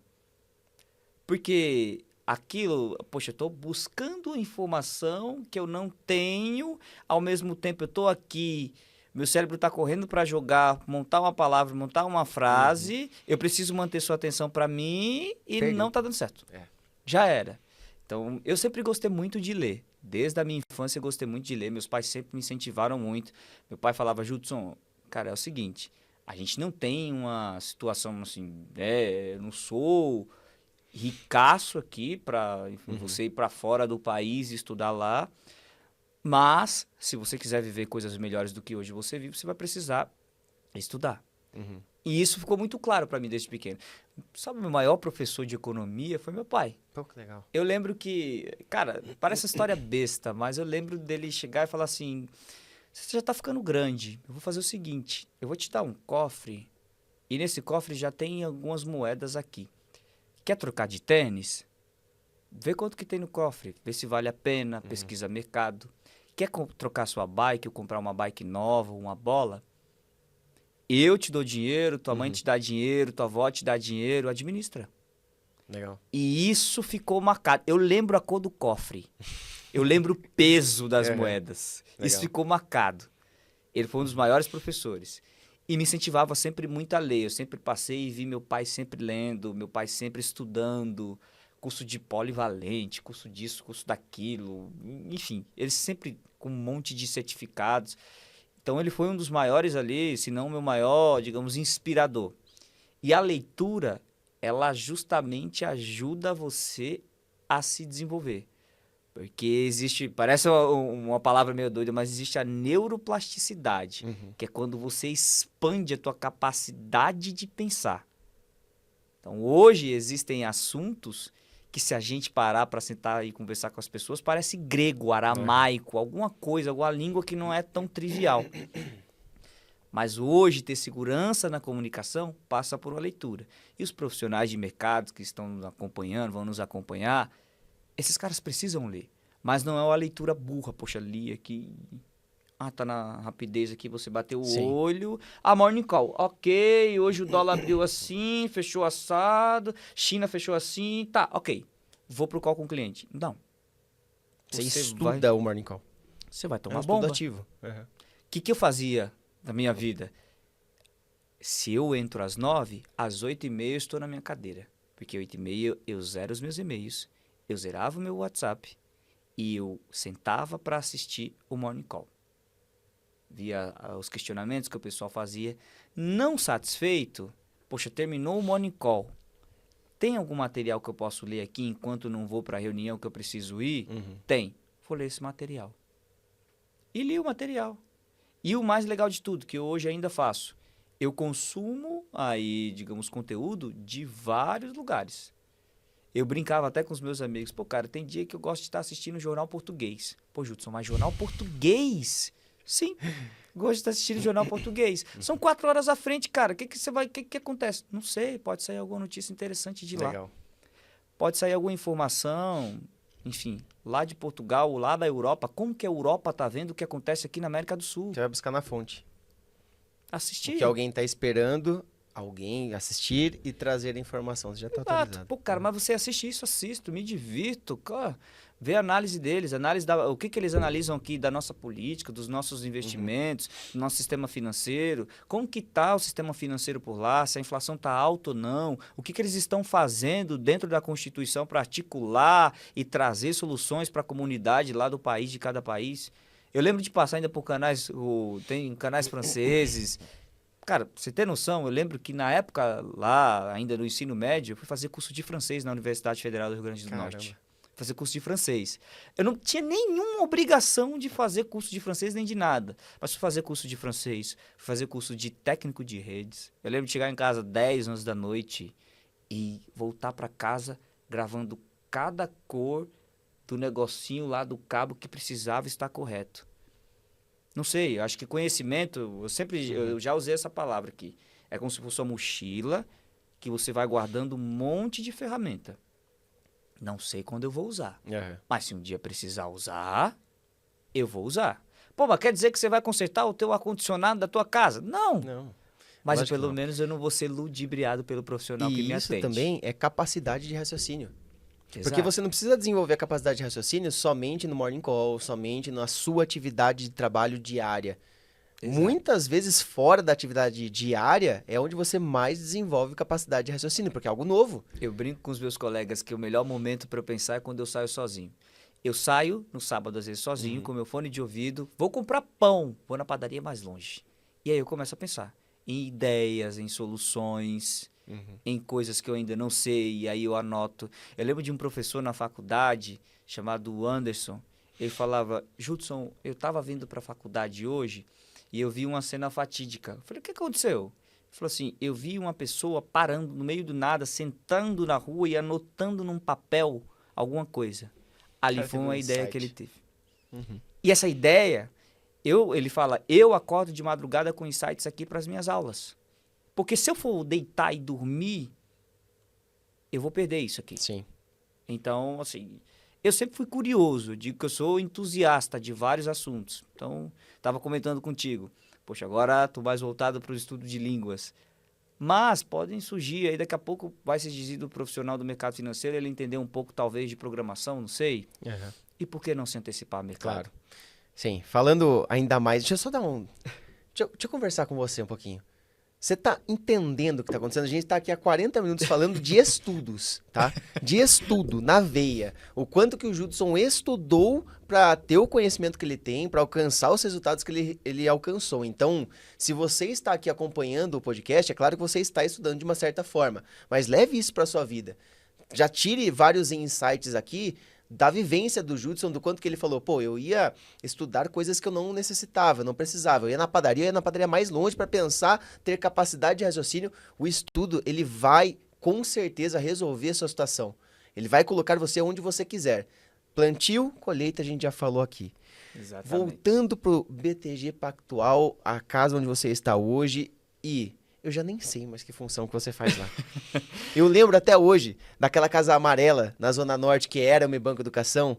Speaker 2: Porque aquilo, poxa, eu estou buscando informação que eu não tenho, ao mesmo tempo eu estou aqui Meu cérebro está correndo para jogar, montar uma palavra, montar uma frase. Eu preciso manter sua atenção para mim e
Speaker 1: Perdeu.
Speaker 2: não está dando certo. Já era. Então, eu sempre gostei muito de ler. Desde a minha infância eu gostei muito de ler. Meus pais sempre me incentivaram muito. Meu pai falava, Judson, cara, é o seguinte, a gente não tem uma situação assim, eu não sou ricaço aqui para você ir para fora do país e estudar lá, mas se você quiser viver coisas melhores do que hoje você vive, você vai precisar estudar. E isso ficou muito claro para mim desde pequeno. Sabe, o meu maior professor de economia foi meu pai.
Speaker 1: Pô, que legal.
Speaker 2: Eu lembro que, cara, parece história besta, mas eu lembro dele chegar e falar assim, você já tá ficando grande, eu vou fazer o seguinte, eu vou te dar um cofre e nesse cofre já tem algumas moedas aqui. Quer trocar de tênis? Vê quanto que tem no cofre, vê se vale a pena, pesquisa mercado. Quer trocar sua bike ou comprar uma bike nova, uma bola? Eu te dou dinheiro, tua mãe te dá dinheiro, tua avó te dá dinheiro, administra.
Speaker 1: Legal.
Speaker 2: E isso ficou marcado. Eu lembro a cor do cofre. Eu lembro o peso das moedas.
Speaker 1: Legal.
Speaker 2: Isso ficou marcado. Ele foi um dos maiores professores. E me incentivava sempre muito a ler. Eu sempre passei e vi meu pai sempre lendo, meu pai sempre estudando, curso de polivalente, curso disso, curso daquilo. Enfim, ele sempre com um monte de certificados. Então, ele foi um dos maiores ali, se não o meu maior, digamos, inspirador. E a leitura, ela justamente ajuda você a se desenvolver. Porque existe, parece uma palavra meio doida, mas existe a neuroplasticidade, que é quando você expande a tua capacidade de pensar. Então, hoje existem assuntos que se a gente parar para sentar e conversar com as pessoas, parece grego, aramaico, alguma coisa, alguma língua que não é tão trivial. Mas hoje, ter segurança na comunicação passa por uma leitura. E os profissionais de mercado que estão nos acompanhando, vão nos acompanhar, esses caras precisam ler. Mas não é uma leitura burra. Poxa, li aqui. Tá na rapidez aqui, você bateu o olho. Morning call. Ok, hoje o dólar abriu assim, fechou assado, China fechou assim, tá, ok. Vou pro call com o cliente. Não.
Speaker 1: Você estuda o morning call.
Speaker 2: Você vai tomar
Speaker 1: um
Speaker 2: bomba.
Speaker 1: ativo.
Speaker 2: O que eu fazia na minha vida? Se eu entro às 9, às 8h30 eu estou na minha cadeira. Porque 8h30 eu zero os meus e-mails, eu zerava o meu WhatsApp e eu sentava para assistir o morning call. Via os questionamentos que o pessoal fazia. Não satisfeito, poxa, terminou o morning call. Tem algum material que eu posso ler aqui enquanto não vou para a reunião que eu preciso ir? Tem. Vou ler esse material. E li o material. E o mais legal de tudo, que eu hoje ainda faço, eu consumo aí, digamos, conteúdo de vários lugares. Eu brincava até com os meus amigos. Pô, cara, tem dia que eu gosto de estar assistindo jornal português. Pô, Judson, mas jornal português? Sim, gosto de estar assistindo jornal português. São 4 horas à frente, cara. O que acontece? Não sei, pode sair alguma notícia interessante de lá.
Speaker 1: Legal.
Speaker 2: Pode sair alguma informação, enfim, lá de Portugal, ou lá da Europa. Como que a Europa tá vendo o que acontece aqui na América do Sul?
Speaker 1: Você vai buscar na fonte.
Speaker 2: Assistir.
Speaker 1: Que alguém tá esperando alguém assistir e trazer a informação. Você já tá atualizado.
Speaker 2: Pô, cara, mas você assiste isso, assisto, me divirto, cara. Vê a análise deles, o que eles analisam aqui da nossa política, dos nossos investimentos, do nosso sistema financeiro, como que está o sistema financeiro por lá, se a inflação está alta ou não, o que eles estão fazendo dentro da Constituição para articular e trazer soluções para a comunidade lá do país, de cada país. Eu lembro de passar ainda por canais, tem canais franceses. Cara, pra você ter noção, eu lembro que na época lá, ainda no ensino médio, eu fui fazer curso de francês na Universidade Federal do Rio Grande do Norte. Fazer curso de francês. Eu não tinha nenhuma obrigação de fazer curso de francês nem de nada. Mas fui fazer curso de francês, fui fazer curso de técnico de redes. Eu lembro de chegar em casa 10, 11 da noite e voltar para casa gravando cada cor do negocinho lá do cabo que precisava estar correto. Não sei, eu acho que conhecimento, eu já usei essa palavra aqui. É como se fosse uma mochila que você vai guardando um monte de ferramenta. Não sei quando eu vou usar. Mas se um dia precisar usar, eu vou usar. Pô, mas quer dizer que você vai consertar o teu ar-condicionado da tua casa? Não. Mas pelo menos eu não vou ser ludibriado pelo profissional que me atende.
Speaker 1: E isso também é capacidade de raciocínio.
Speaker 2: Exato.
Speaker 1: Porque você não precisa desenvolver a capacidade de raciocínio somente no morning call, somente na sua atividade de trabalho diária.
Speaker 2: Exato.
Speaker 1: Muitas vezes fora da atividade diária é onde você mais desenvolve capacidade de raciocínio, porque é algo novo.
Speaker 2: Eu brinco com os meus colegas que o melhor momento para eu pensar é quando eu saio sozinho. Eu saio no sábado, às vezes, sozinho, com meu fone de ouvido, vou comprar pão, vou na padaria mais longe. E aí eu começo a pensar em ideias, em soluções, em coisas que eu ainda não sei, e aí eu anoto. Eu lembro de um professor na faculdade, chamado Anderson, ele falava, Judson, eu estava vindo para a faculdade hoje e eu vi uma cena fatídica. Eu falei, o que aconteceu? Ele falou assim, eu vi uma pessoa parando no meio do nada, sentando na rua e anotando num papel alguma coisa. Ali
Speaker 1: Cara,
Speaker 2: foi
Speaker 1: teve um
Speaker 2: uma ideia que ele
Speaker 1: insight.
Speaker 2: teve. E essa ideia, ele fala, eu acordo de madrugada com insights aqui para as minhas aulas. Porque se eu for deitar e dormir, eu vou perder isso aqui.
Speaker 1: Sim.
Speaker 2: Então, assim, eu sempre fui curioso, eu digo que eu sou entusiasta de vários assuntos. Então, estava comentando contigo, poxa, agora estou mais voltado para o estudo de línguas. Mas podem surgir, aí daqui a pouco vai ser exigido o profissional do mercado financeiro, ele entender um pouco talvez de programação, não sei. E por que não se antecipar ao mercado?
Speaker 1: Claro. Sim, falando ainda mais, deixa eu só dar um... Deixa eu conversar com você um pouquinho. Você tá entendendo o que tá acontecendo? A gente tá aqui há 40 minutos falando de estudos, tá? De estudo, na veia. O quanto que o Judson estudou para ter o conhecimento que ele tem, para alcançar os resultados que ele alcançou. Então, se você está aqui acompanhando o podcast, é claro que você está estudando de uma certa forma, mas leve isso para sua vida. Já tire vários insights aqui da vivência do Judson, do quanto que ele falou, pô, eu ia estudar coisas que eu não necessitava, não precisava. Eu ia na padaria mais longe para pensar, ter capacidade de raciocínio. O estudo, ele vai, com certeza, resolver a sua situação. Ele vai colocar você onde você quiser. Plantio, colheita, a gente já falou aqui.
Speaker 2: Exatamente.
Speaker 1: Voltando pro BTG Pactual, a casa onde você está hoje, e eu já nem sei mais que função que você faz lá. Eu lembro até hoje daquela casa amarela na Zona Norte, que era o Mi Banco Educação.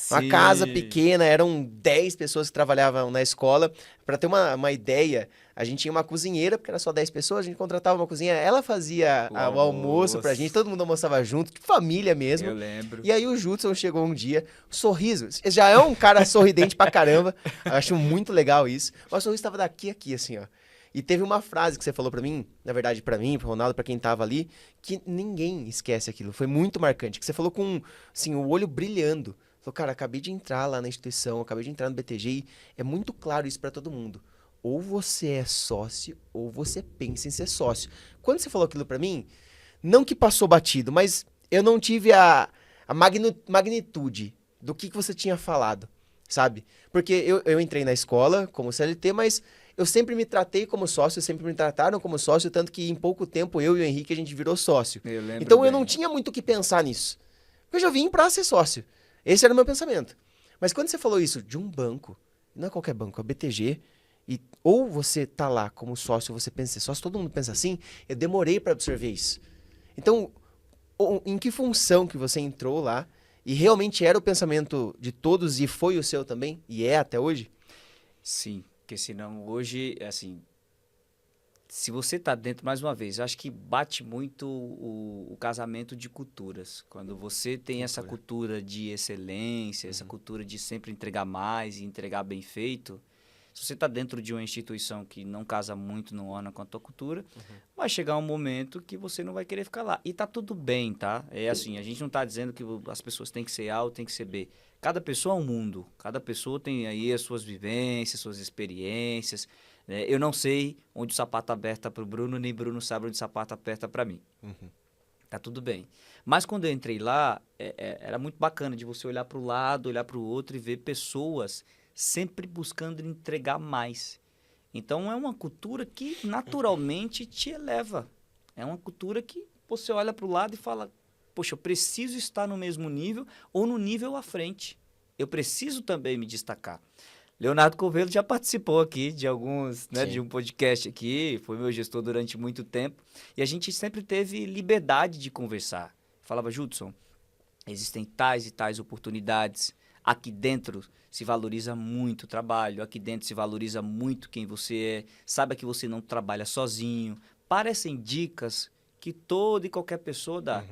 Speaker 1: Uma
Speaker 2: Sim.
Speaker 1: casa pequena, eram 10 pessoas que trabalhavam na escola. Para ter uma ideia, a gente tinha uma cozinheira, porque era só 10 pessoas, a gente contratava uma cozinheira, ela fazia
Speaker 2: O
Speaker 1: o almoço pra gente, todo mundo almoçava junto, tipo família mesmo.
Speaker 2: Eu lembro.
Speaker 1: E aí o Judson chegou um dia, sorriso, já é um cara sorridente pra caramba, eu acho muito legal isso, mas o sorriso tava daqui a aqui, assim, ó. E teve uma frase que você falou pra mim, na verdade pra mim, pro Ronaldo, pra quem tava ali, que ninguém esquece aquilo, foi muito marcante, que você falou com, assim, o olho brilhando. Falou, cara, acabei de entrar lá na instituição, acabei de entrar no BTG e é muito claro isso pra todo mundo. Ou você é sócio, ou você pensa em ser sócio. Quando você falou aquilo pra mim, não que passou batido, mas eu não tive a magnitude do que você tinha falado, sabe? Porque eu entrei na escola como CLT, mas eu sempre me tratei como sócio, sempre me trataram como sócio, tanto que em pouco tempo eu e o Henrique a gente virou sócio.
Speaker 2: Eu lembro
Speaker 1: Então eu
Speaker 2: bem.
Speaker 1: não tinha muito o que pensar nisso. Porque eu já vim pra ser sócio. Esse era o meu pensamento. Mas quando você falou isso de um banco, não é qualquer banco, é o BTG, e ou você tá lá como sócio, ou você pensa em ser sócio, todo mundo pensa assim, eu demorei para absorver isso. Então, em que função que você entrou lá, e realmente era o pensamento de todos e foi o seu também, e é até hoje?
Speaker 2: Sim, porque senão hoje, assim, se você tá dentro, mais uma vez, eu acho que bate muito o casamento de culturas. Quando você tem essa cultura de excelência, essa cultura de sempre entregar mais e entregar bem feito, se você está dentro de uma instituição que não casa muito, não orna com a tua cultura, vai chegar um momento que você não vai querer ficar lá. E tá tudo bem, tá? É assim, a gente não tá dizendo que as pessoas têm que ser A ou têm que ser B. Cada pessoa é um mundo. Cada pessoa tem aí as suas vivências, suas experiências. Né? Eu não sei onde o sapato aperta para o Bruno, nem Bruno sabe onde o sapato aperta para mim. Tá tudo bem. Mas quando eu entrei lá, era muito bacana de você olhar para o lado, olhar para o outro e ver pessoas sempre buscando entregar mais. Então, é uma cultura que naturalmente te eleva. É uma cultura que você olha para o lado e fala, poxa, eu preciso estar no mesmo nível ou no nível à frente. Eu preciso também me destacar. Leonardo Covello já participou aqui de alguns, né, de um podcast aqui, foi meu gestor durante muito tempo, e a gente sempre teve liberdade de conversar. Falava, Judson, existem tais e tais oportunidades, aqui dentro se valoriza muito o trabalho, aqui dentro se valoriza muito quem você é, saiba que você não trabalha sozinho, parecem dicas que toda e qualquer pessoa dá.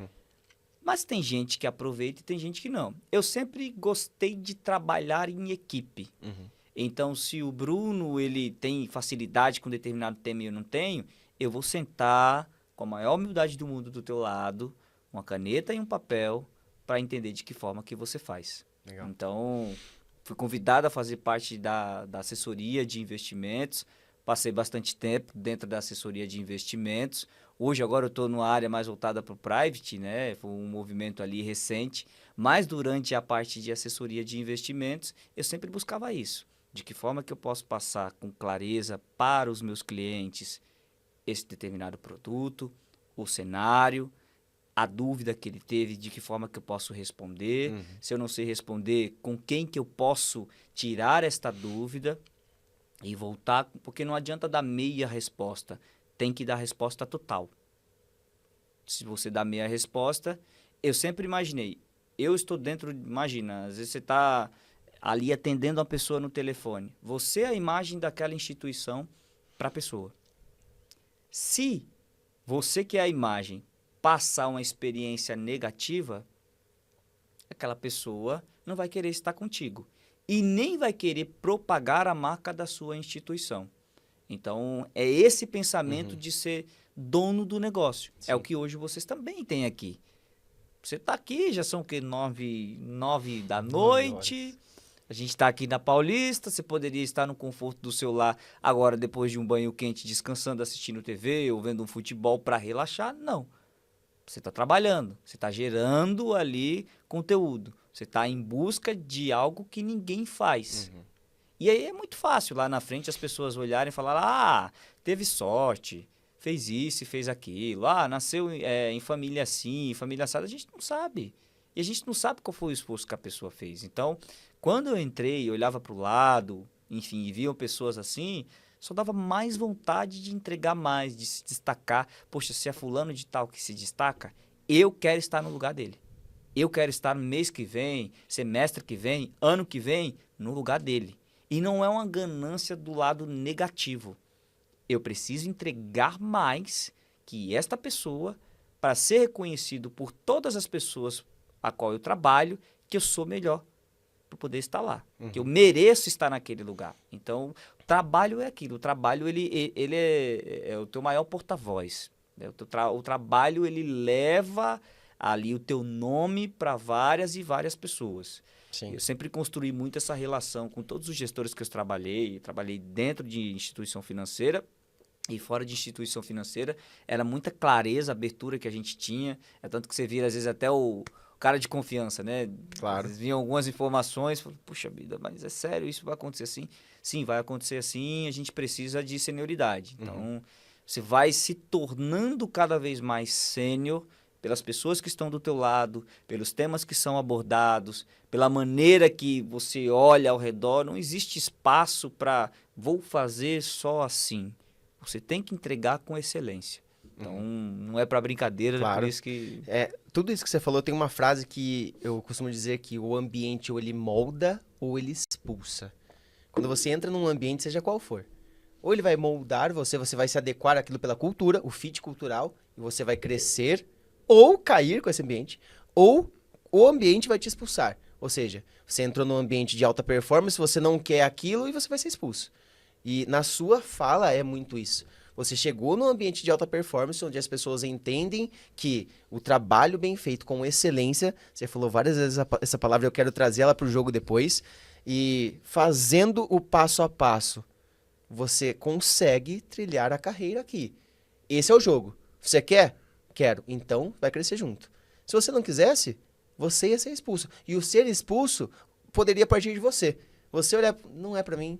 Speaker 2: Mas tem gente que aproveita e tem gente que não. Eu sempre gostei de trabalhar em equipe. Então, se o Bruno ele tem facilidade com determinado tema e eu não tenho, eu vou sentar com a maior humildade do mundo do teu lado, uma caneta e um papel, para entender de que forma que você faz.
Speaker 1: Legal.
Speaker 2: Então, fui convidado a fazer parte da assessoria de investimentos, passei bastante tempo dentro da assessoria de investimentos. Hoje, agora eu estou numa área mais voltada para o private, né? Foi um movimento ali recente, mas durante a parte de assessoria de investimentos, eu sempre buscava isso. De que forma que eu posso passar com clareza para os meus clientes esse determinado produto, o cenário, a dúvida que ele teve, de que forma que eu posso responder. Se eu não sei responder, com quem que eu posso tirar esta dúvida e voltar, porque não adianta dar meia resposta, tem que dar resposta total. Se você dá meia resposta, eu sempre imaginei, eu estou dentro, imagina, às vezes você está ali atendendo uma pessoa no telefone, você é a imagem daquela instituição para a pessoa. Se você que é a imagem passar uma experiência negativa, aquela pessoa não vai querer estar contigo e nem vai querer propagar a marca da sua instituição. Então, é esse pensamento de ser dono do negócio.
Speaker 1: Sim.
Speaker 2: É o que hoje vocês também têm aqui. Você está aqui, já são o quê? 9 da noite. A gente está aqui na Paulista, você poderia estar no conforto do seu lar agora, depois de um banho quente, descansando, assistindo TV ou vendo um futebol para relaxar. Não. Você está trabalhando, você está gerando ali conteúdo. Você está em busca de algo que ninguém faz. E aí é muito fácil lá na frente as pessoas olharem e falar, teve sorte, fez isso e fez aquilo. Nasceu em família assim, em família assada. A gente não sabe. E a gente não sabe qual foi o esforço que a pessoa fez. Então, quando eu entrei, eu olhava para o lado, enfim, e viam pessoas assim, só dava mais vontade de entregar mais, de se destacar. Poxa, se é fulano de tal que se destaca, eu quero estar no lugar dele. Eu quero estar no mês que vem, semestre que vem, ano que vem, no lugar dele. E não é uma ganância do lado negativo. Eu preciso entregar mais que esta pessoa para ser reconhecido por todas as pessoas a qual eu trabalho, que eu sou melhor para poder estar lá. Que eu mereço estar naquele lugar. Então, o trabalho é aquilo. O trabalho ele é o teu maior porta-voz. Né? O trabalho ele leva ali o teu nome para várias e várias pessoas.
Speaker 1: Sim.
Speaker 2: Eu sempre construí muito essa relação com todos os gestores que eu trabalhei dentro de instituição financeira e fora de instituição financeira. Era muita clareza, abertura que a gente tinha. É tanto que você vira, às vezes, até o cara de confiança, né?
Speaker 1: Claro.
Speaker 2: Vinham algumas informações, puxa vida, mas é sério, isso vai acontecer assim? Sim, vai acontecer assim, a gente precisa de senioridade. Então, você vai se tornando cada vez mais sênior pelas pessoas que estão do teu lado, pelos temas que são abordados, pela maneira que você olha ao redor. Não existe espaço para vou fazer só assim. Você tem que entregar com excelência. Então, não é para brincadeira,
Speaker 1: Claro.
Speaker 2: por isso que...
Speaker 1: Tudo isso que você falou, tem uma frase que eu costumo dizer que o ambiente ou ele molda ou ele expulsa. Quando você entra num ambiente, seja qual for, ou ele vai moldar você vai se adequar àquilo pela cultura, o fit cultural, e você vai crescer ou cair com esse ambiente, ou o ambiente vai te expulsar. Ou seja, você entrou num ambiente de alta performance, você não quer aquilo e você vai ser expulso. E na sua fala é muito isso. Você chegou num ambiente de alta performance, onde as pessoas entendem que o trabalho bem feito com excelência, você falou várias vezes essa palavra, eu quero trazer ela para o jogo depois, e fazendo o passo a passo, você consegue trilhar a carreira aqui. Esse é o jogo. Você quer? Quero. Então, vai crescer junto. Se você não quisesse, você ia ser expulso. E o ser expulso poderia partir de você. Você olhar, não é pra mim.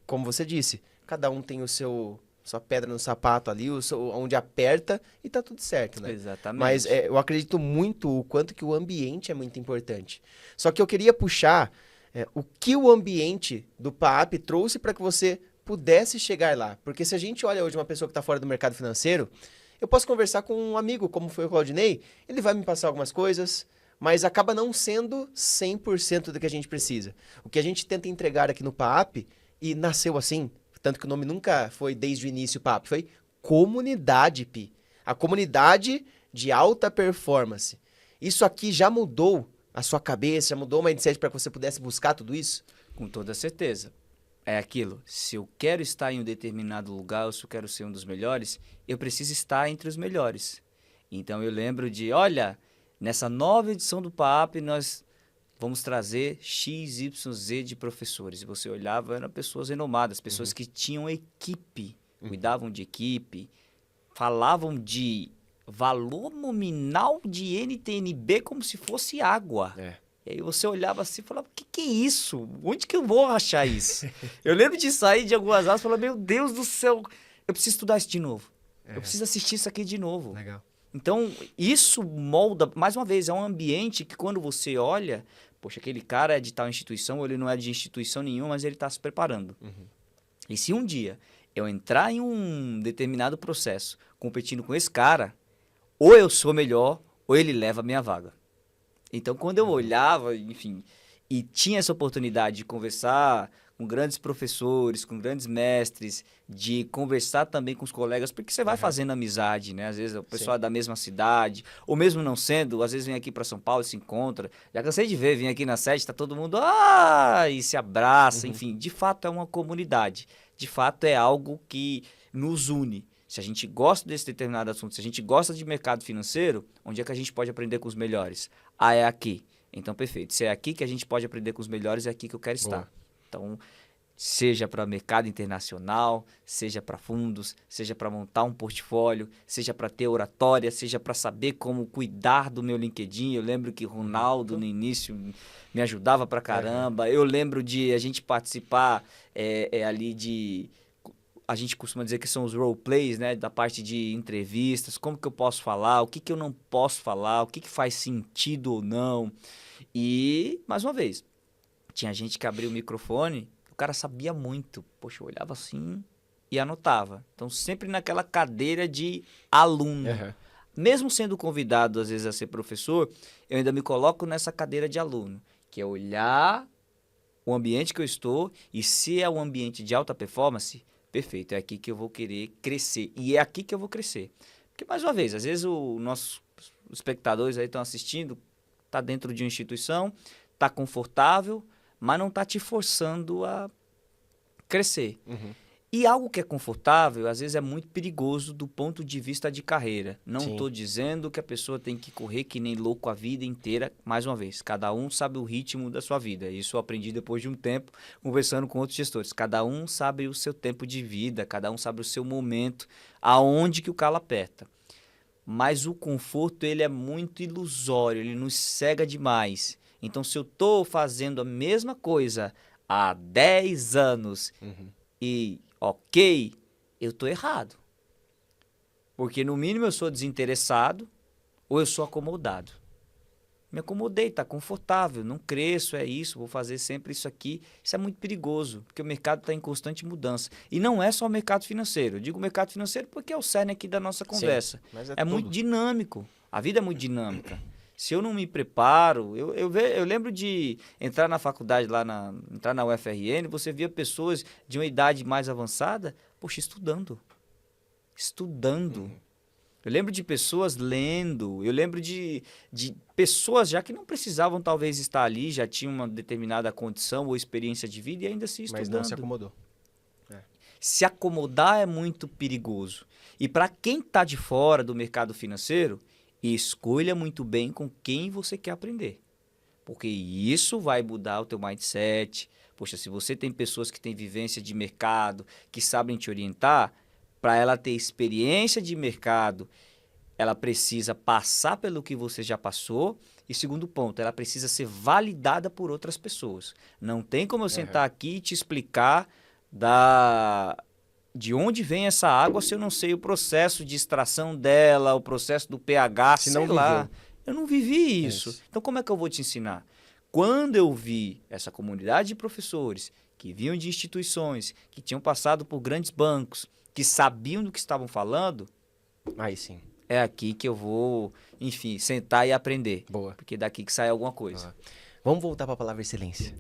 Speaker 1: Como você disse, cada um tem sua pedra no sapato ali, onde aperta e tá tudo certo, né?
Speaker 2: Exatamente.
Speaker 1: Mas eu acredito muito o quanto que o ambiente é muito importante. Só que eu queria puxar o que o ambiente do PAAP trouxe para que você pudesse chegar lá. Porque se a gente olha hoje uma pessoa que está fora do mercado financeiro, eu posso conversar com um amigo, como foi o Claudinei, ele vai me passar algumas coisas, mas acaba não sendo 100% do que a gente precisa. O que a gente tenta entregar aqui no PAAP, e nasceu assim, tanto que o nome nunca foi desde o início PAAP, foi Comunidade Pi. A comunidade de alta performance. Isso aqui já mudou a sua cabeça, já mudou o mindset para que você pudesse buscar tudo isso?
Speaker 2: Com toda certeza. é aquilo. Se eu quero estar em um determinado lugar, ou se eu quero ser um dos melhores, eu preciso estar entre os melhores. Então eu lembro de, olha, nessa nova edição do PAP, nós vamos trazer XYZ de professores. E você olhava, eram pessoas renomadas, pessoas que tinham equipe, cuidavam de equipe, falavam de valor nominal de NTNB como se fosse água. E aí você olhava assim e falava, o que é isso? Onde que eu vou achar isso? Eu lembro de sair de algumas aulas e falar, meu Deus do céu, eu preciso estudar isso de novo. Eu preciso assistir isso aqui de novo.
Speaker 1: Legal.
Speaker 2: Então, isso molda, mais uma vez, é um ambiente que quando você olha, poxa, aquele cara é de tal instituição, ou ele não é de instituição nenhuma, mas ele está se preparando. E se um dia eu entrar em um determinado processo competindo com esse cara, ou eu sou melhor, ou ele leva a minha vaga. Então, quando eu olhava, enfim, e tinha essa oportunidade de conversar com grandes professores, com grandes mestres, de conversar também com os colegas, porque você vai fazendo amizade, né? Às vezes o pessoal é da mesma cidade, ou mesmo não sendo, às vezes vem aqui para São Paulo e se encontra. Já cansei de ver, vem aqui na sede, tá todo mundo, e se abraça, enfim. De fato é uma comunidade, de fato é algo que nos une. Se a gente gosta desse determinado assunto, se a gente gosta de mercado financeiro, onde é que a gente pode aprender com os melhores? É aqui. Então, perfeito. Se é aqui que a gente pode aprender com os melhores, é aqui que eu quero estar. Então, seja para mercado internacional, seja para fundos, seja para montar um portfólio, seja para ter oratória, seja para saber como cuidar do meu LinkedIn. Eu lembro que Ronaldo, no início, me ajudava pra caramba. Eu lembro de a gente participar ali de... A gente costuma dizer que são os roleplays, né? Da parte de entrevistas, como que eu posso falar, o que que eu não posso falar, o que que faz sentido ou não. E, mais uma vez, tinha gente que abria o microfone, o cara sabia muito. Poxa, eu olhava assim e anotava. Então, sempre naquela cadeira de aluno. Mesmo sendo convidado, às vezes, a ser professor, eu ainda me coloco nessa cadeira de aluno, que é olhar o ambiente que eu estou e se é um ambiente de alta performance... Perfeito, é aqui que eu vou querer crescer. E é aqui que eu vou crescer. Porque, mais uma vez, às vezes os nossos espectadores aí estão assistindo, está dentro de uma instituição, está confortável, mas não está te forçando a crescer. E algo que é confortável, às vezes é muito perigoso do ponto de vista de carreira. Não estou dizendo que a pessoa tem que correr que nem louco a vida inteira. Mais uma vez, cada um sabe o ritmo da sua vida. Isso eu aprendi depois de um tempo conversando com outros gestores. Cada um sabe o seu tempo de vida, cada um sabe o seu momento, aonde que o calo aperta. Mas o conforto, ele é muito ilusório, ele nos cega demais. Então, se eu estou fazendo a mesma coisa há 10 anos e... ok, eu estou errado. Porque, no mínimo, eu sou desinteressado ou eu sou acomodado. Me acomodei, está confortável, não cresço, é isso, vou fazer sempre isso aqui. Isso é muito perigoso, porque o mercado está em constante mudança. E não é só o mercado financeiro. Eu digo mercado financeiro porque é o cerne aqui da nossa conversa.
Speaker 1: Mas
Speaker 2: é muito dinâmico. A vida é muito dinâmica. Se eu não me preparo, eu lembro de entrar na faculdade, entrar na UFRN, você via pessoas de uma idade mais avançada, poxa, estudando. Eu lembro de pessoas lendo, eu lembro de pessoas já que não precisavam talvez estar ali, já tinham uma determinada condição ou experiência de vida e ainda se estudando.
Speaker 1: Mas não se acomodou.
Speaker 2: Se acomodar é muito perigoso. E para quem está de fora do mercado financeiro, escolha muito bem com quem você quer aprender. Porque isso vai mudar o teu mindset. Poxa, se você tem pessoas que têm vivência de mercado, que sabem te orientar, para ela ter experiência de mercado, ela precisa passar pelo que você já passou. E segundo ponto, ela precisa ser validada por outras pessoas. Não tem como eu sentar aqui e te explicar de onde vem essa água se eu não sei o processo de extração dela, o processo do pH, sei lá. Eu não vivi isso. Então, como é que eu vou te ensinar? Quando eu vi essa comunidade de professores que vinham de instituições, que tinham passado por grandes bancos, que sabiam do que estavam falando,
Speaker 1: aí sim.
Speaker 2: É aqui que eu vou, enfim, sentar e aprender.
Speaker 1: Boa.
Speaker 2: Porque daqui que sai alguma coisa.
Speaker 1: Vamos voltar para a palavra excelência.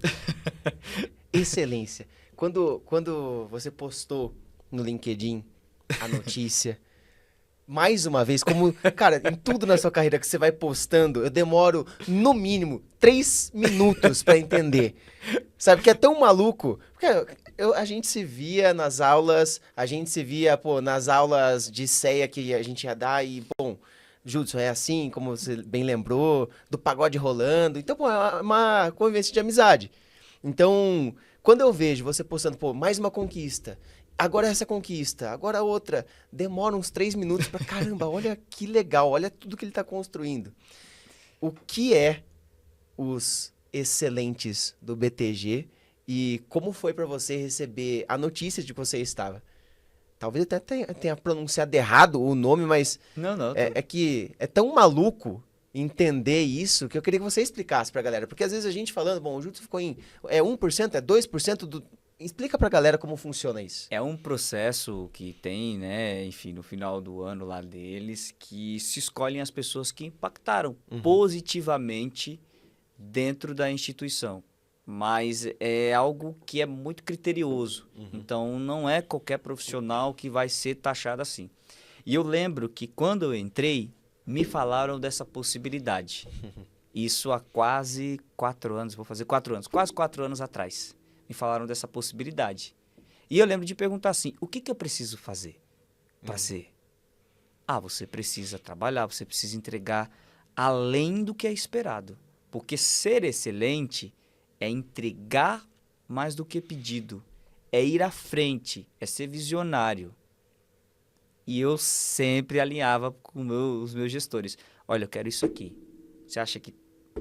Speaker 1: Excelência. Quando você postou no LinkedIn a notícia, mais uma vez, como, cara, em tudo na sua carreira que você vai postando, eu demoro, no mínimo, 3 minutos para entender. Sabe, que é tão maluco. Porque a gente se via nas aulas, a gente se via, pô, nas aulas de ceia que a gente ia dar e, bom, Judson, é assim, como você bem lembrou, do pagode rolando. Então, pô, é uma convivência de amizade. Então, quando eu vejo você postando, pô, mais uma conquista, agora essa conquista, agora outra, demora uns 3 minutos pra, caramba, olha que legal, olha tudo que ele tá construindo. O que é os excelentes do BTG e como foi pra você receber a notícia de que você estava? Talvez até tenha pronunciado errado o nome, mas
Speaker 2: Não.
Speaker 1: é que é tão maluco entender isso que eu queria que você explicasse pra galera. Porque às vezes a gente falando, bom, o Júlio ficou em 1%, é 2% do... Explica pra galera como funciona isso.
Speaker 2: É um processo que tem, né, enfim, no final do ano lá deles, que se escolhem as pessoas que impactaram positivamente dentro da instituição. Mas é algo que é muito criterioso. Então, não é qualquer profissional que vai ser taxado assim. E eu lembro que quando eu entrei, me falaram dessa possibilidade. Isso há quase 4 anos, vou fazer 4 anos, quase 4 anos atrás. Me falaram dessa possibilidade. E eu lembro de perguntar assim, o que eu preciso fazer para ser? Ah, você precisa trabalhar, você precisa entregar além do que é esperado. Porque ser excelente é entregar mais do que pedido, é ir à frente, é ser visionário. E eu sempre alinhava com os meus gestores. Olha, eu quero isso aqui. Você acha que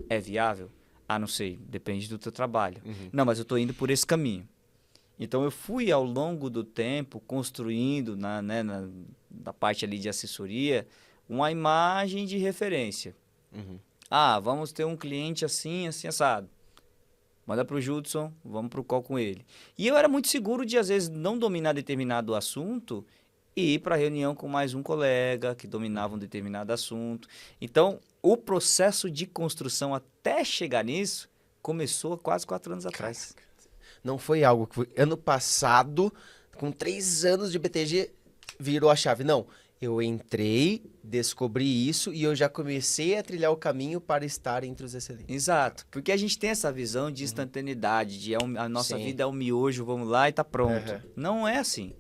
Speaker 2: é viável? Ah, não sei, depende do teu trabalho. Não, mas eu estou indo por esse caminho. Então, eu fui, ao longo do tempo, construindo, na parte ali de assessoria, uma imagem de referência. Ah, vamos ter um cliente assim, assim, assado. Manda para o Judson, vamos para o call com ele. E eu era muito seguro de, às vezes, não dominar determinado assunto e ir para a reunião com mais um colega que dominava um determinado assunto. Então, o processo de construção até chegar nisso começou há quase 4 anos atrás.
Speaker 1: Não foi algo que foi ano passado, com 3 anos de BTG, virou a chave. Não, eu entrei, descobri isso e eu já comecei a trilhar o caminho para estar entre os excelentes.
Speaker 2: Exato, porque a gente tem essa visão de instantaneidade, de a nossa
Speaker 1: Sim.
Speaker 2: vida é um miojo, vamos lá e tá pronto. Não é assim.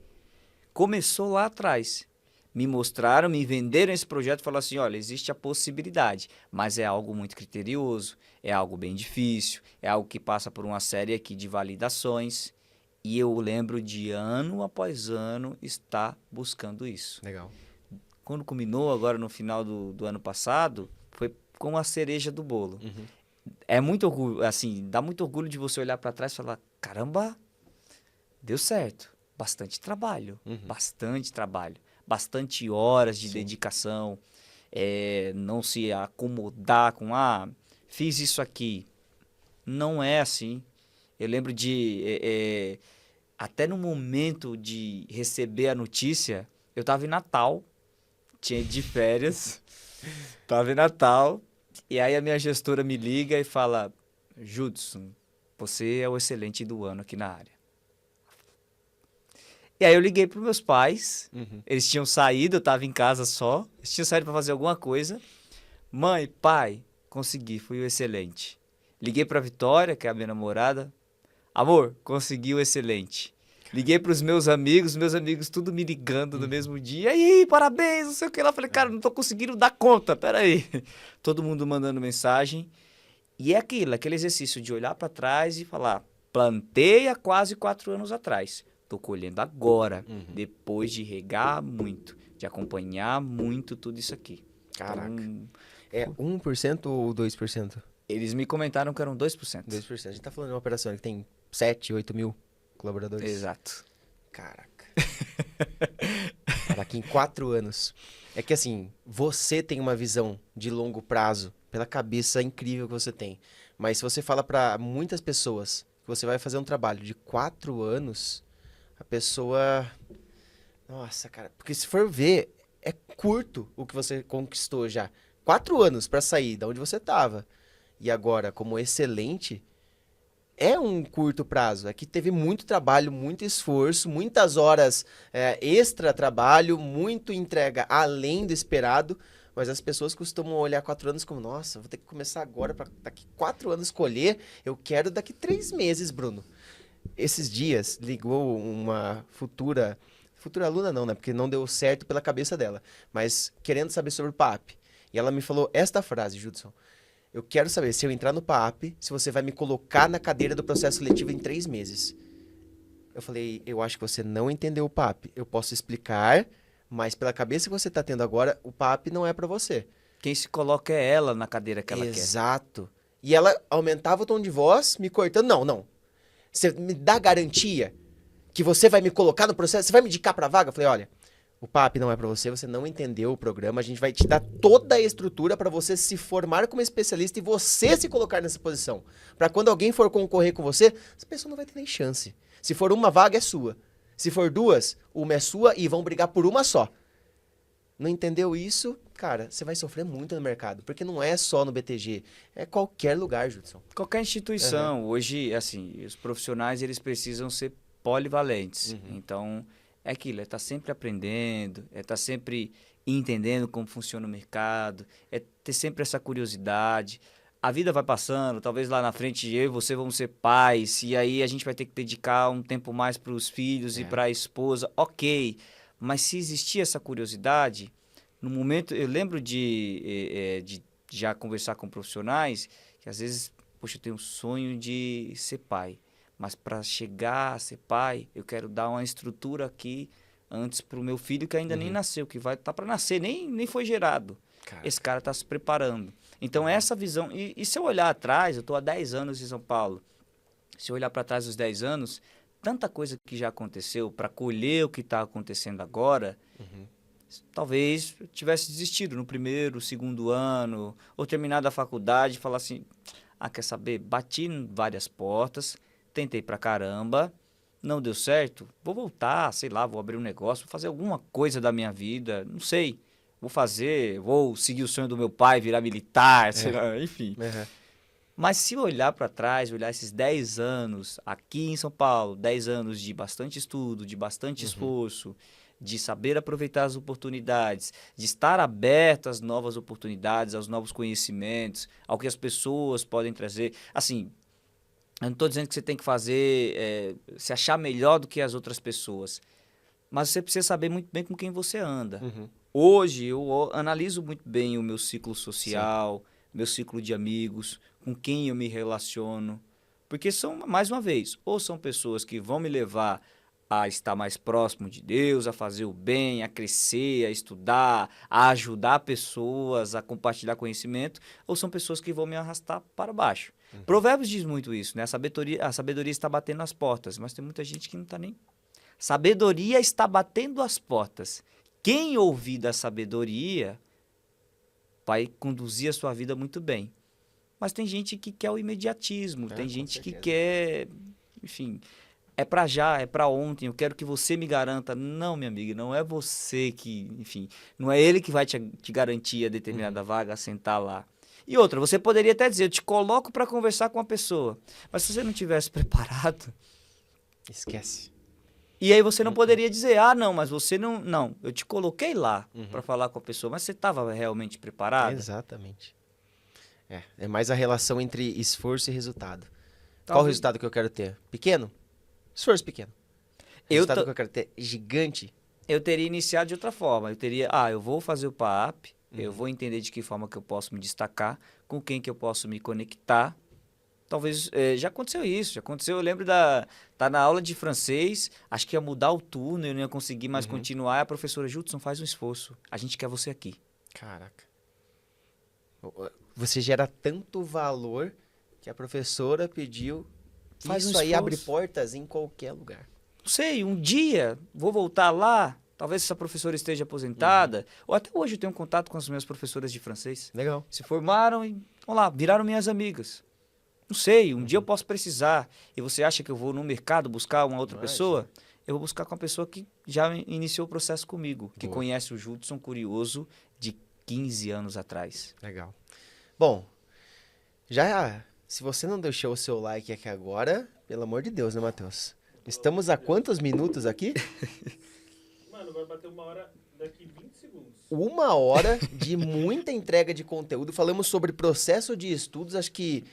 Speaker 2: Começou lá atrás. Me mostraram, me venderam esse projeto e falaram assim, olha, existe a possibilidade, mas é algo muito criterioso, é algo bem difícil, é algo que passa por uma série aqui de validações. E eu lembro de ano após ano estar buscando isso.
Speaker 1: Legal.
Speaker 2: Quando culminou agora no final do ano passado, foi com a cereja do bolo. É muito orgulho, assim, dá muito orgulho de você olhar para trás e falar, caramba, deu certo. Bastante trabalho, bastante horas de dedicação, não se acomodar com, fiz isso aqui. Não é assim. Eu lembro de, até no momento de receber a notícia, eu estava em Natal, tinha ido de férias, estava em Natal, e aí a minha gestora me liga e fala, Judson, você é o excelente do ano aqui na área. E aí eu liguei para os meus pais, eles tinham saído, eu estava em casa só, eles tinham saído para fazer alguma coisa. Mãe, pai, consegui, fui o excelente. Liguei para a Vitória, que é a minha namorada, amor, consegui o excelente. Liguei para os meus amigos tudo me ligando no mesmo dia, e aí, parabéns, não sei o que lá. Falei, cara, não tô conseguindo dar conta, peraí. Todo mundo mandando mensagem. E é aquele exercício de olhar para trás e falar, plantei há quase 4 anos atrás. Tô colhendo agora, depois de regar muito, de acompanhar muito tudo isso aqui.
Speaker 1: Caraca.
Speaker 2: Então,
Speaker 1: É 1% ou 2%?
Speaker 2: eles me comentaram que eram 2%.
Speaker 1: 2%. A gente tá falando de uma operação que tem 7, 8 mil colaboradores.
Speaker 2: Exato.
Speaker 1: Caraca. Caraca, em 4 anos. É que assim, você tem uma visão de longo prazo pela cabeça incrível que você tem. Mas se você fala pra muitas pessoas que você vai fazer um trabalho de 4 anos, a pessoa... Nossa, cara. Porque se for ver, é curto o que você conquistou já. 4 anos pra sair da onde você tava. E agora, como excelente, é um curto prazo. É que teve muito trabalho, muito esforço, muitas horas extra trabalho, muito entrega além do esperado. Mas as pessoas costumam olhar 4 anos como, nossa, vou ter que começar agora para daqui 4 anos colher. Eu quero daqui 3 meses, Bruno. esses dias ligou uma futura aluna não, né? Porque não deu certo pela cabeça dela, mas querendo saber sobre o PAP. E ela me falou esta frase, Judson. Eu quero saber, se eu entrar no PAP, se você vai me colocar na cadeira do processo seletivo em 3 meses. Eu falei, eu acho que você não entendeu o PAP. Eu posso explicar, mas pela cabeça que você está tendo agora, o PAP não é para você.
Speaker 2: Quem se coloca é ela na cadeira que ela quer.
Speaker 1: Exato. E ela aumentava o tom de voz, me cortando. Não. Você me dá garantia que você vai me colocar no processo? Você vai me indicar pra vaga? Eu falei, olha, o PAP não é pra você, você não entendeu o programa, a gente vai te dar toda a estrutura pra você se formar como especialista e você se colocar nessa posição. Pra quando alguém for concorrer com você, essa pessoa não vai ter nem chance. Se for uma vaga, é sua. Se for 2, uma é sua e vão brigar por uma só. Não entendeu isso? Cara, você vai sofrer muito no mercado, porque não é só no BTG, é qualquer lugar, Judson.
Speaker 2: Qualquer instituição. Hoje, assim, os profissionais, eles precisam ser polivalentes. Então, é aquilo, é estar sempre aprendendo, é estar sempre entendendo como funciona o mercado, é ter sempre essa curiosidade. A vida vai passando, talvez lá na frente eu e você vamos ser pais, e aí a gente vai ter que dedicar um tempo mais para os filhos e para a esposa, ok. Mas se existir essa curiosidade, no momento, eu lembro de já conversar com profissionais, que às vezes, poxa, eu tenho um sonho de ser pai. Mas para chegar a ser pai, eu quero dar uma estrutura aqui antes para o meu filho que ainda nem nasceu, que vai estar para nascer, nem foi gerado. Cara. Esse cara está se preparando. Então, essa visão... E se eu olhar atrás, eu estou há 10 anos em São Paulo. Se eu olhar para trás dos 10 anos, tanta coisa que já aconteceu para colher o que está acontecendo agora, talvez eu tivesse desistido no primeiro, segundo ano, ou terminado a faculdade e falar assim, quer saber? Bati em várias portas... Tentei pra caramba, não deu certo, vou voltar, sei lá, vou abrir um negócio, vou fazer alguma coisa da minha vida, não sei, vou seguir o sonho do meu pai, virar militar, sei lá, enfim. Mas se olhar para trás, olhar esses 10 anos aqui em São Paulo, 10 anos de bastante estudo, de bastante esforço, de saber aproveitar as oportunidades, de estar aberto às novas oportunidades, aos novos conhecimentos, ao que as pessoas podem trazer, assim... Eu não estou dizendo que você tem que fazer, se achar melhor do que as outras pessoas. Mas você precisa saber muito bem com quem você anda. Hoje, eu analiso muito bem o meu ciclo social, meu ciclo de amigos, com quem eu me relaciono. Porque são, mais uma vez, ou são pessoas que vão me levar a estar mais próximo de Deus, a fazer o bem, a crescer, a estudar, a ajudar pessoas, a compartilhar conhecimento, ou são pessoas que vão me arrastar para baixo. Provérbios diz muito isso, né? A sabedoria está batendo as portas, mas tem muita gente que não está nem... Sabedoria está batendo as portas. Quem ouvir da sabedoria vai conduzir a sua vida muito bem. Mas tem gente que quer o imediatismo, tem gente que quer, enfim, é para já, é para ontem, eu quero que você me garanta. Não, minha amiga, não é você que, enfim, não é ele que vai te garantir a determinada vaga, a sentar lá. E outra, você poderia até dizer, eu te coloco para conversar com uma pessoa, mas se você não tivesse preparado...
Speaker 1: Esquece.
Speaker 2: E aí você não poderia dizer, não, mas você não... Não, eu te coloquei lá para falar com a pessoa, mas você estava realmente preparado?
Speaker 1: Exatamente. É mais a relação entre esforço e resultado. Qual o resultado que eu quero ter? Pequeno? Esforço pequeno. O resultado que eu quero ter gigante?
Speaker 2: Eu teria iniciado de outra forma. Eu teria, eu vou fazer o PAP, eu vou entender de que forma que eu posso me destacar, com quem que eu posso me conectar. Talvez, já aconteceu isso, eu lembro tá na aula de francês, acho que ia mudar o turno, eu não ia conseguir mais continuar, e a professora, Judson, faz um esforço, a gente quer você aqui.
Speaker 1: Caraca. Você gera tanto valor que a professora pediu, isso aí abre portas em qualquer lugar.
Speaker 2: Não sei, um dia vou voltar lá, talvez essa professora esteja aposentada, ou até hoje eu tenho contato com as minhas professoras de francês.
Speaker 1: Legal.
Speaker 2: Se formaram e, vamos lá, viraram minhas amigas. Não sei, um dia eu posso precisar. E você acha que eu vou no mercado buscar uma outra pessoa? Eu vou buscar com uma pessoa que já iniciou o processo comigo, que conhece o Judson curioso de 15 anos atrás.
Speaker 1: Legal. Bom, se você não deixou o seu like aqui agora, pelo amor de Deus, né, Matheus? Estamos a quantos minutos aqui?
Speaker 3: Mano, vai bater 1 hora daqui 20 segundos.
Speaker 1: 1 hora de muita entrega de conteúdo. Falamos sobre processo de estudos. Acho que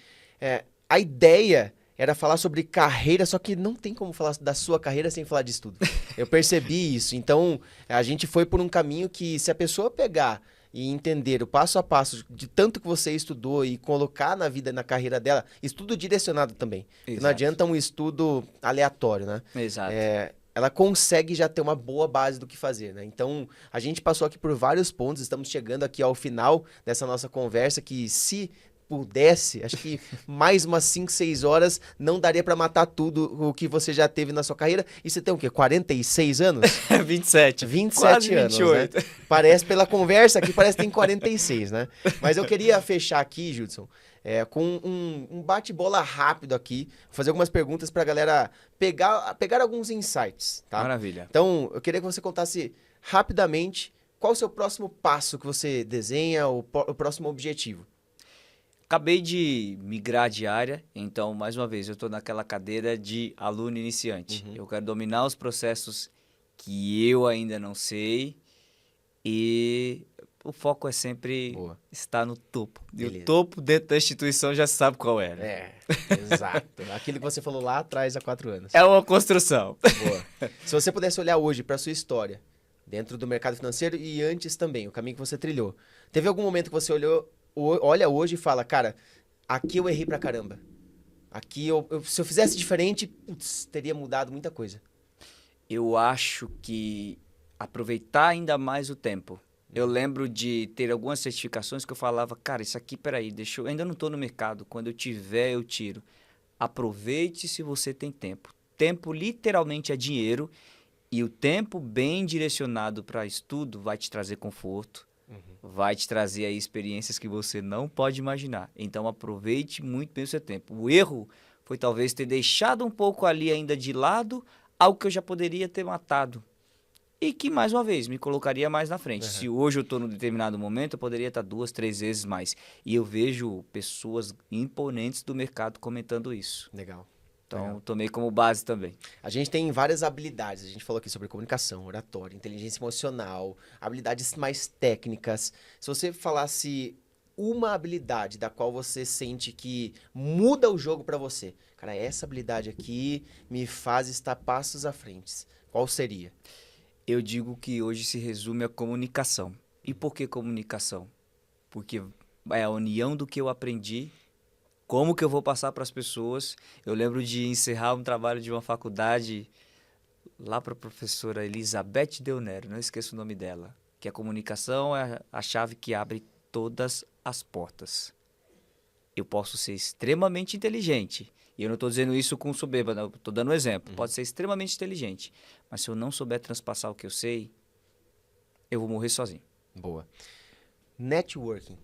Speaker 1: a ideia era falar sobre carreira, só que não tem como falar da sua carreira sem falar de estudo. Eu percebi isso. Então, a gente foi por um caminho que, se a pessoa pegar e entender o passo a passo de tanto que você estudou e colocar na vida, na carreira dela, estudo direcionado também. Porque não
Speaker 2: Exato.
Speaker 1: adianta um estudo aleatório, né?
Speaker 2: Exato.
Speaker 1: Ela consegue já ter uma boa base do que fazer, né? Então, a gente passou aqui por vários pontos, estamos chegando aqui ao final dessa nossa conversa, que se pudesse, acho que mais umas 5, 6 horas não daria pra matar tudo o que você já teve na sua carreira. E você tem o quê? 46 anos?
Speaker 2: 27.
Speaker 1: 27
Speaker 2: Quase
Speaker 1: anos,
Speaker 2: 28.
Speaker 1: né? Parece, pela conversa aqui, parece que tem 46, né? Mas eu queria fechar aqui, Judson, com um bate-bola rápido aqui, fazer algumas perguntas pra galera pegar alguns insights, tá?
Speaker 2: Maravilha.
Speaker 1: Então, eu queria que você contasse rapidamente qual o seu próximo passo que você desenha, o próximo objetivo.
Speaker 2: Acabei de migrar de área, então, mais uma vez, eu estou naquela cadeira de aluno iniciante. Eu quero dominar os processos que eu ainda não sei e o foco é sempre
Speaker 1: Boa.
Speaker 2: estar no topo. E
Speaker 1: Beleza.
Speaker 2: o topo dentro da instituição já sabe qual é, né?
Speaker 1: É, exato. Aquilo que você falou lá atrás, há 4 anos.
Speaker 2: É uma construção.
Speaker 1: Boa. Se você pudesse olhar hoje para sua história, dentro do mercado financeiro e antes também, o caminho que você trilhou, teve algum momento que você olha hoje e fala, cara, aqui eu errei pra caramba. Aqui, se eu fizesse diferente, putz, teria mudado muita coisa.
Speaker 2: Eu acho que aproveitar ainda mais o tempo. Eu lembro de ter algumas certificações que eu falava, cara, isso aqui, peraí, eu ainda não estou no mercado, quando eu tiver eu tiro. Aproveite se você tem tempo. Tempo literalmente é dinheiro e o tempo bem direcionado para estudo vai te trazer conforto, vai te trazer aí experiências que você não pode imaginar. Então aproveite muito bem o seu tempo. O erro foi talvez ter deixado um pouco ali ainda de lado algo que eu já poderia ter matado. E que, mais uma vez, me colocaria mais na frente. Se hoje eu estou num determinado momento, eu poderia estar 2, 3 vezes mais. E eu vejo pessoas imponentes do mercado comentando isso.
Speaker 1: Legal.
Speaker 2: Então, tomei como base também.
Speaker 1: A gente tem várias habilidades. A gente falou aqui sobre comunicação, oratória, inteligência emocional, habilidades mais técnicas. Se você falasse uma habilidade da qual você sente que muda o jogo pra você, cara, essa habilidade aqui me faz estar passos à frente. Qual seria?
Speaker 2: Eu digo que hoje se resume a comunicação. E por que comunicação? Porque é a união do que eu aprendi, como que eu vou passar para as pessoas. Eu lembro de encerrar um trabalho de uma faculdade lá para a professora Elizabeth Deonero, não esqueço o nome dela, que a comunicação é a chave que abre todas as portas. Eu posso ser extremamente inteligente, e eu não estou dizendo isso com soberba, não, estou dando um exemplo. Pode ser extremamente inteligente, mas se eu não souber transpassar o que eu sei, eu vou morrer sozinho.
Speaker 1: Boa. Networking.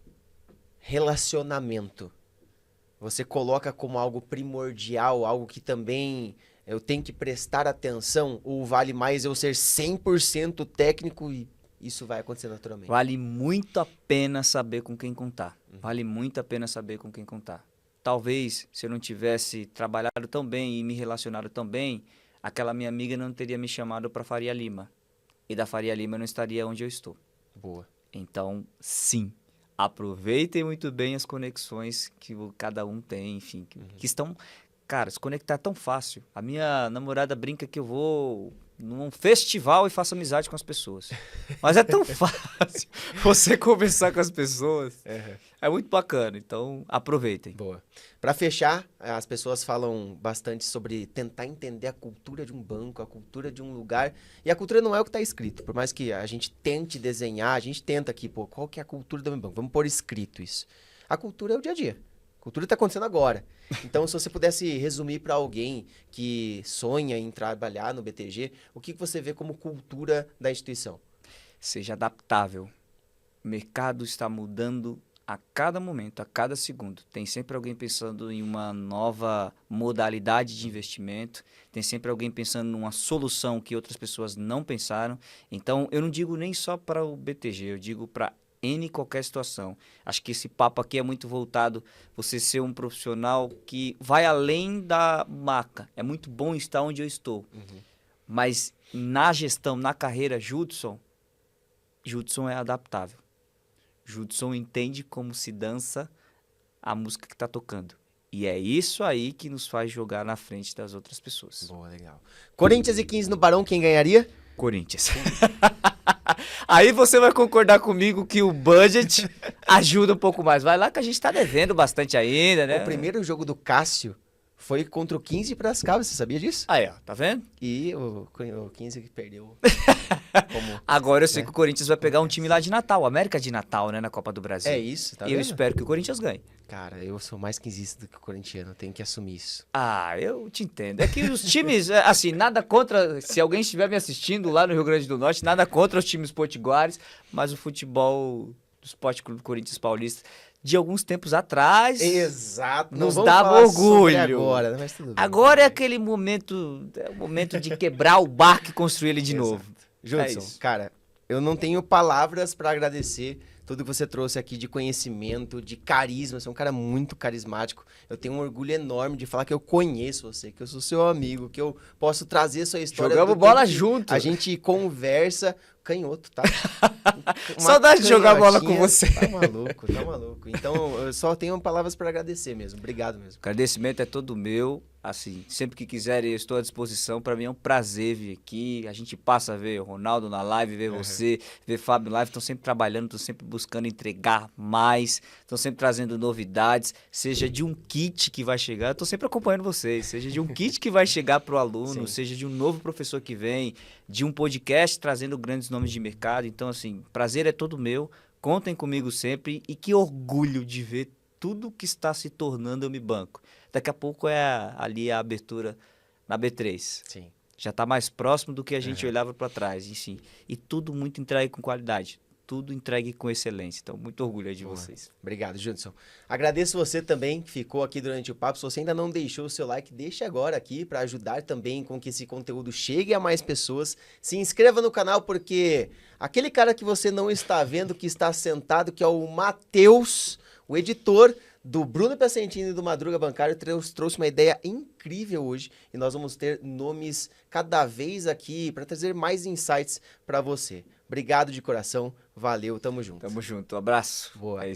Speaker 1: Relacionamento. Você coloca como algo primordial, algo que também eu tenho que prestar atenção, ou vale mais eu ser 100% técnico e isso vai acontecer naturalmente?
Speaker 2: Vale muito a pena saber com quem contar. Vale muito a pena saber com quem contar. Talvez, se eu não tivesse trabalhado tão bem e me relacionado tão bem, aquela minha amiga não teria me chamado para Faria Lima. E da Faria Lima eu não estaria onde eu estou.
Speaker 1: Boa.
Speaker 2: Então, sim, aproveitem muito bem as conexões que cada um tem, enfim, que estão... Cara, se conectar é tão fácil. A minha namorada brinca que eu vou num festival e faço amizade com as pessoas. Mas é tão fácil você conversar com as pessoas. É muito bacana, então aproveitem.
Speaker 1: Boa. Para fechar, as pessoas falam bastante sobre tentar entender a cultura de um banco, a cultura de um lugar. E a cultura não é o que está escrito. Por mais que a gente tente desenhar, a gente tenta aqui, pô, qual que é a cultura do meu banco? Vamos pôr escrito isso. A cultura é o dia a dia. A cultura está acontecendo agora. Então, se você pudesse resumir para alguém que sonha em trabalhar no BTG, o que você vê como cultura da instituição?
Speaker 2: Seja adaptável. O mercado está mudando a cada momento, a cada segundo. Tem sempre alguém pensando em uma nova modalidade de investimento. Tem sempre alguém pensando numa solução que outras pessoas não pensaram. Então, eu não digo nem só para o BTG, eu digo para N qualquer situação. Acho que esse papo aqui é muito voltado você ser um profissional que vai além da marca. É muito bom estar onde eu estou. Mas na gestão, na carreira, Judson é adaptável. Judson entende como se dança a música que está tocando. E é isso aí que nos faz jogar na frente das outras pessoas.
Speaker 1: Boa, legal. Corinthians e 15 no Barão, quem ganharia?
Speaker 2: Corinthians. Aí você vai concordar comigo que o budget ajuda um pouco mais. Vai lá que a gente tá devendo bastante ainda, né?
Speaker 1: O primeiro jogo do Cássio foi contra o 15 de Piracicaba, você sabia disso?
Speaker 2: Aí, ó, tá vendo?
Speaker 1: E o 15 que perdeu. Como...
Speaker 2: Agora eu sei que o Corinthians vai pegar um time lá de Natal, América de Natal, né, na Copa do Brasil.
Speaker 1: É isso, tá
Speaker 2: E
Speaker 1: vendo?
Speaker 2: eu espero que o Corinthians ganhe.
Speaker 1: Cara, eu sou mais quinzista do que o corintiano, tenho que assumir isso.
Speaker 2: Ah, eu te entendo. É que os times, assim, nada contra, se alguém estiver me assistindo lá no Rio Grande do Norte, nada contra os times potiguares, mas o futebol do Esporte Clube Corinthians Paulista, de alguns tempos atrás,
Speaker 1: Exato.
Speaker 2: nos
Speaker 1: vamos
Speaker 2: dava
Speaker 1: falar sobre
Speaker 2: orgulho.
Speaker 1: agora, mas tudo bem.
Speaker 2: Agora é aquele momento, é o momento de quebrar o barco e construir ele de novo.
Speaker 1: Judson,
Speaker 2: isso.
Speaker 1: cara, eu não tenho palavras pra agradecer tudo que você trouxe aqui de conhecimento, de carisma. Você é um cara muito carismático. Eu tenho um orgulho enorme de falar que eu conheço você, que eu sou seu amigo, que eu posso trazer sua história.
Speaker 2: Jogamos
Speaker 1: do
Speaker 2: bola
Speaker 1: tempo que
Speaker 2: junto.
Speaker 1: A gente conversa. Canhoto, tá? Uma
Speaker 2: Saudade de jogar bola com
Speaker 1: canhotinha.
Speaker 2: você.
Speaker 1: Tá maluco, tá maluco. Então, eu só tenho palavras pra agradecer mesmo. Obrigado mesmo.
Speaker 2: O agradecimento é todo meu. Assim, sempre que quiserem, eu estou à disposição. Para mim é um prazer vir aqui. A gente passa a ver o Ronaldo na live, ver você, ver Fábio live. Estão sempre trabalhando, estão sempre buscando entregar mais, estão sempre trazendo novidades. Seja de um kit que vai chegar, eu estou sempre acompanhando vocês. Seja de um kit que vai chegar para o aluno,
Speaker 1: Sim.
Speaker 2: seja de um novo professor que vem, de um podcast trazendo grandes nomes de mercado. Então, assim, prazer é todo meu. Contem comigo sempre e que orgulho de ver tudo que está se tornando Eu Me Banco. Daqui a pouco é ali a abertura na B3.
Speaker 1: Sim.
Speaker 2: Já está mais próximo do que a gente olhava para trás, enfim. E tudo muito entregue com qualidade. Tudo entregue com excelência. Então, muito orgulho de vocês.
Speaker 1: Obrigado, Judson. Agradeço você também que ficou aqui durante o papo. Se você ainda não deixou o seu like, deixe agora aqui para ajudar também com que esse conteúdo chegue a mais pessoas. Se inscreva no canal porque aquele cara que você não está vendo, que está sentado, que é o Matheus, o editor do Bruno Piacentini e do Madruga Bancário, trouxe uma ideia incrível hoje e nós vamos ter nomes cada vez aqui para trazer mais insights para você. Obrigado de coração, valeu, tamo junto.
Speaker 2: Tamo junto, abraço.
Speaker 1: Boa.
Speaker 2: É isso.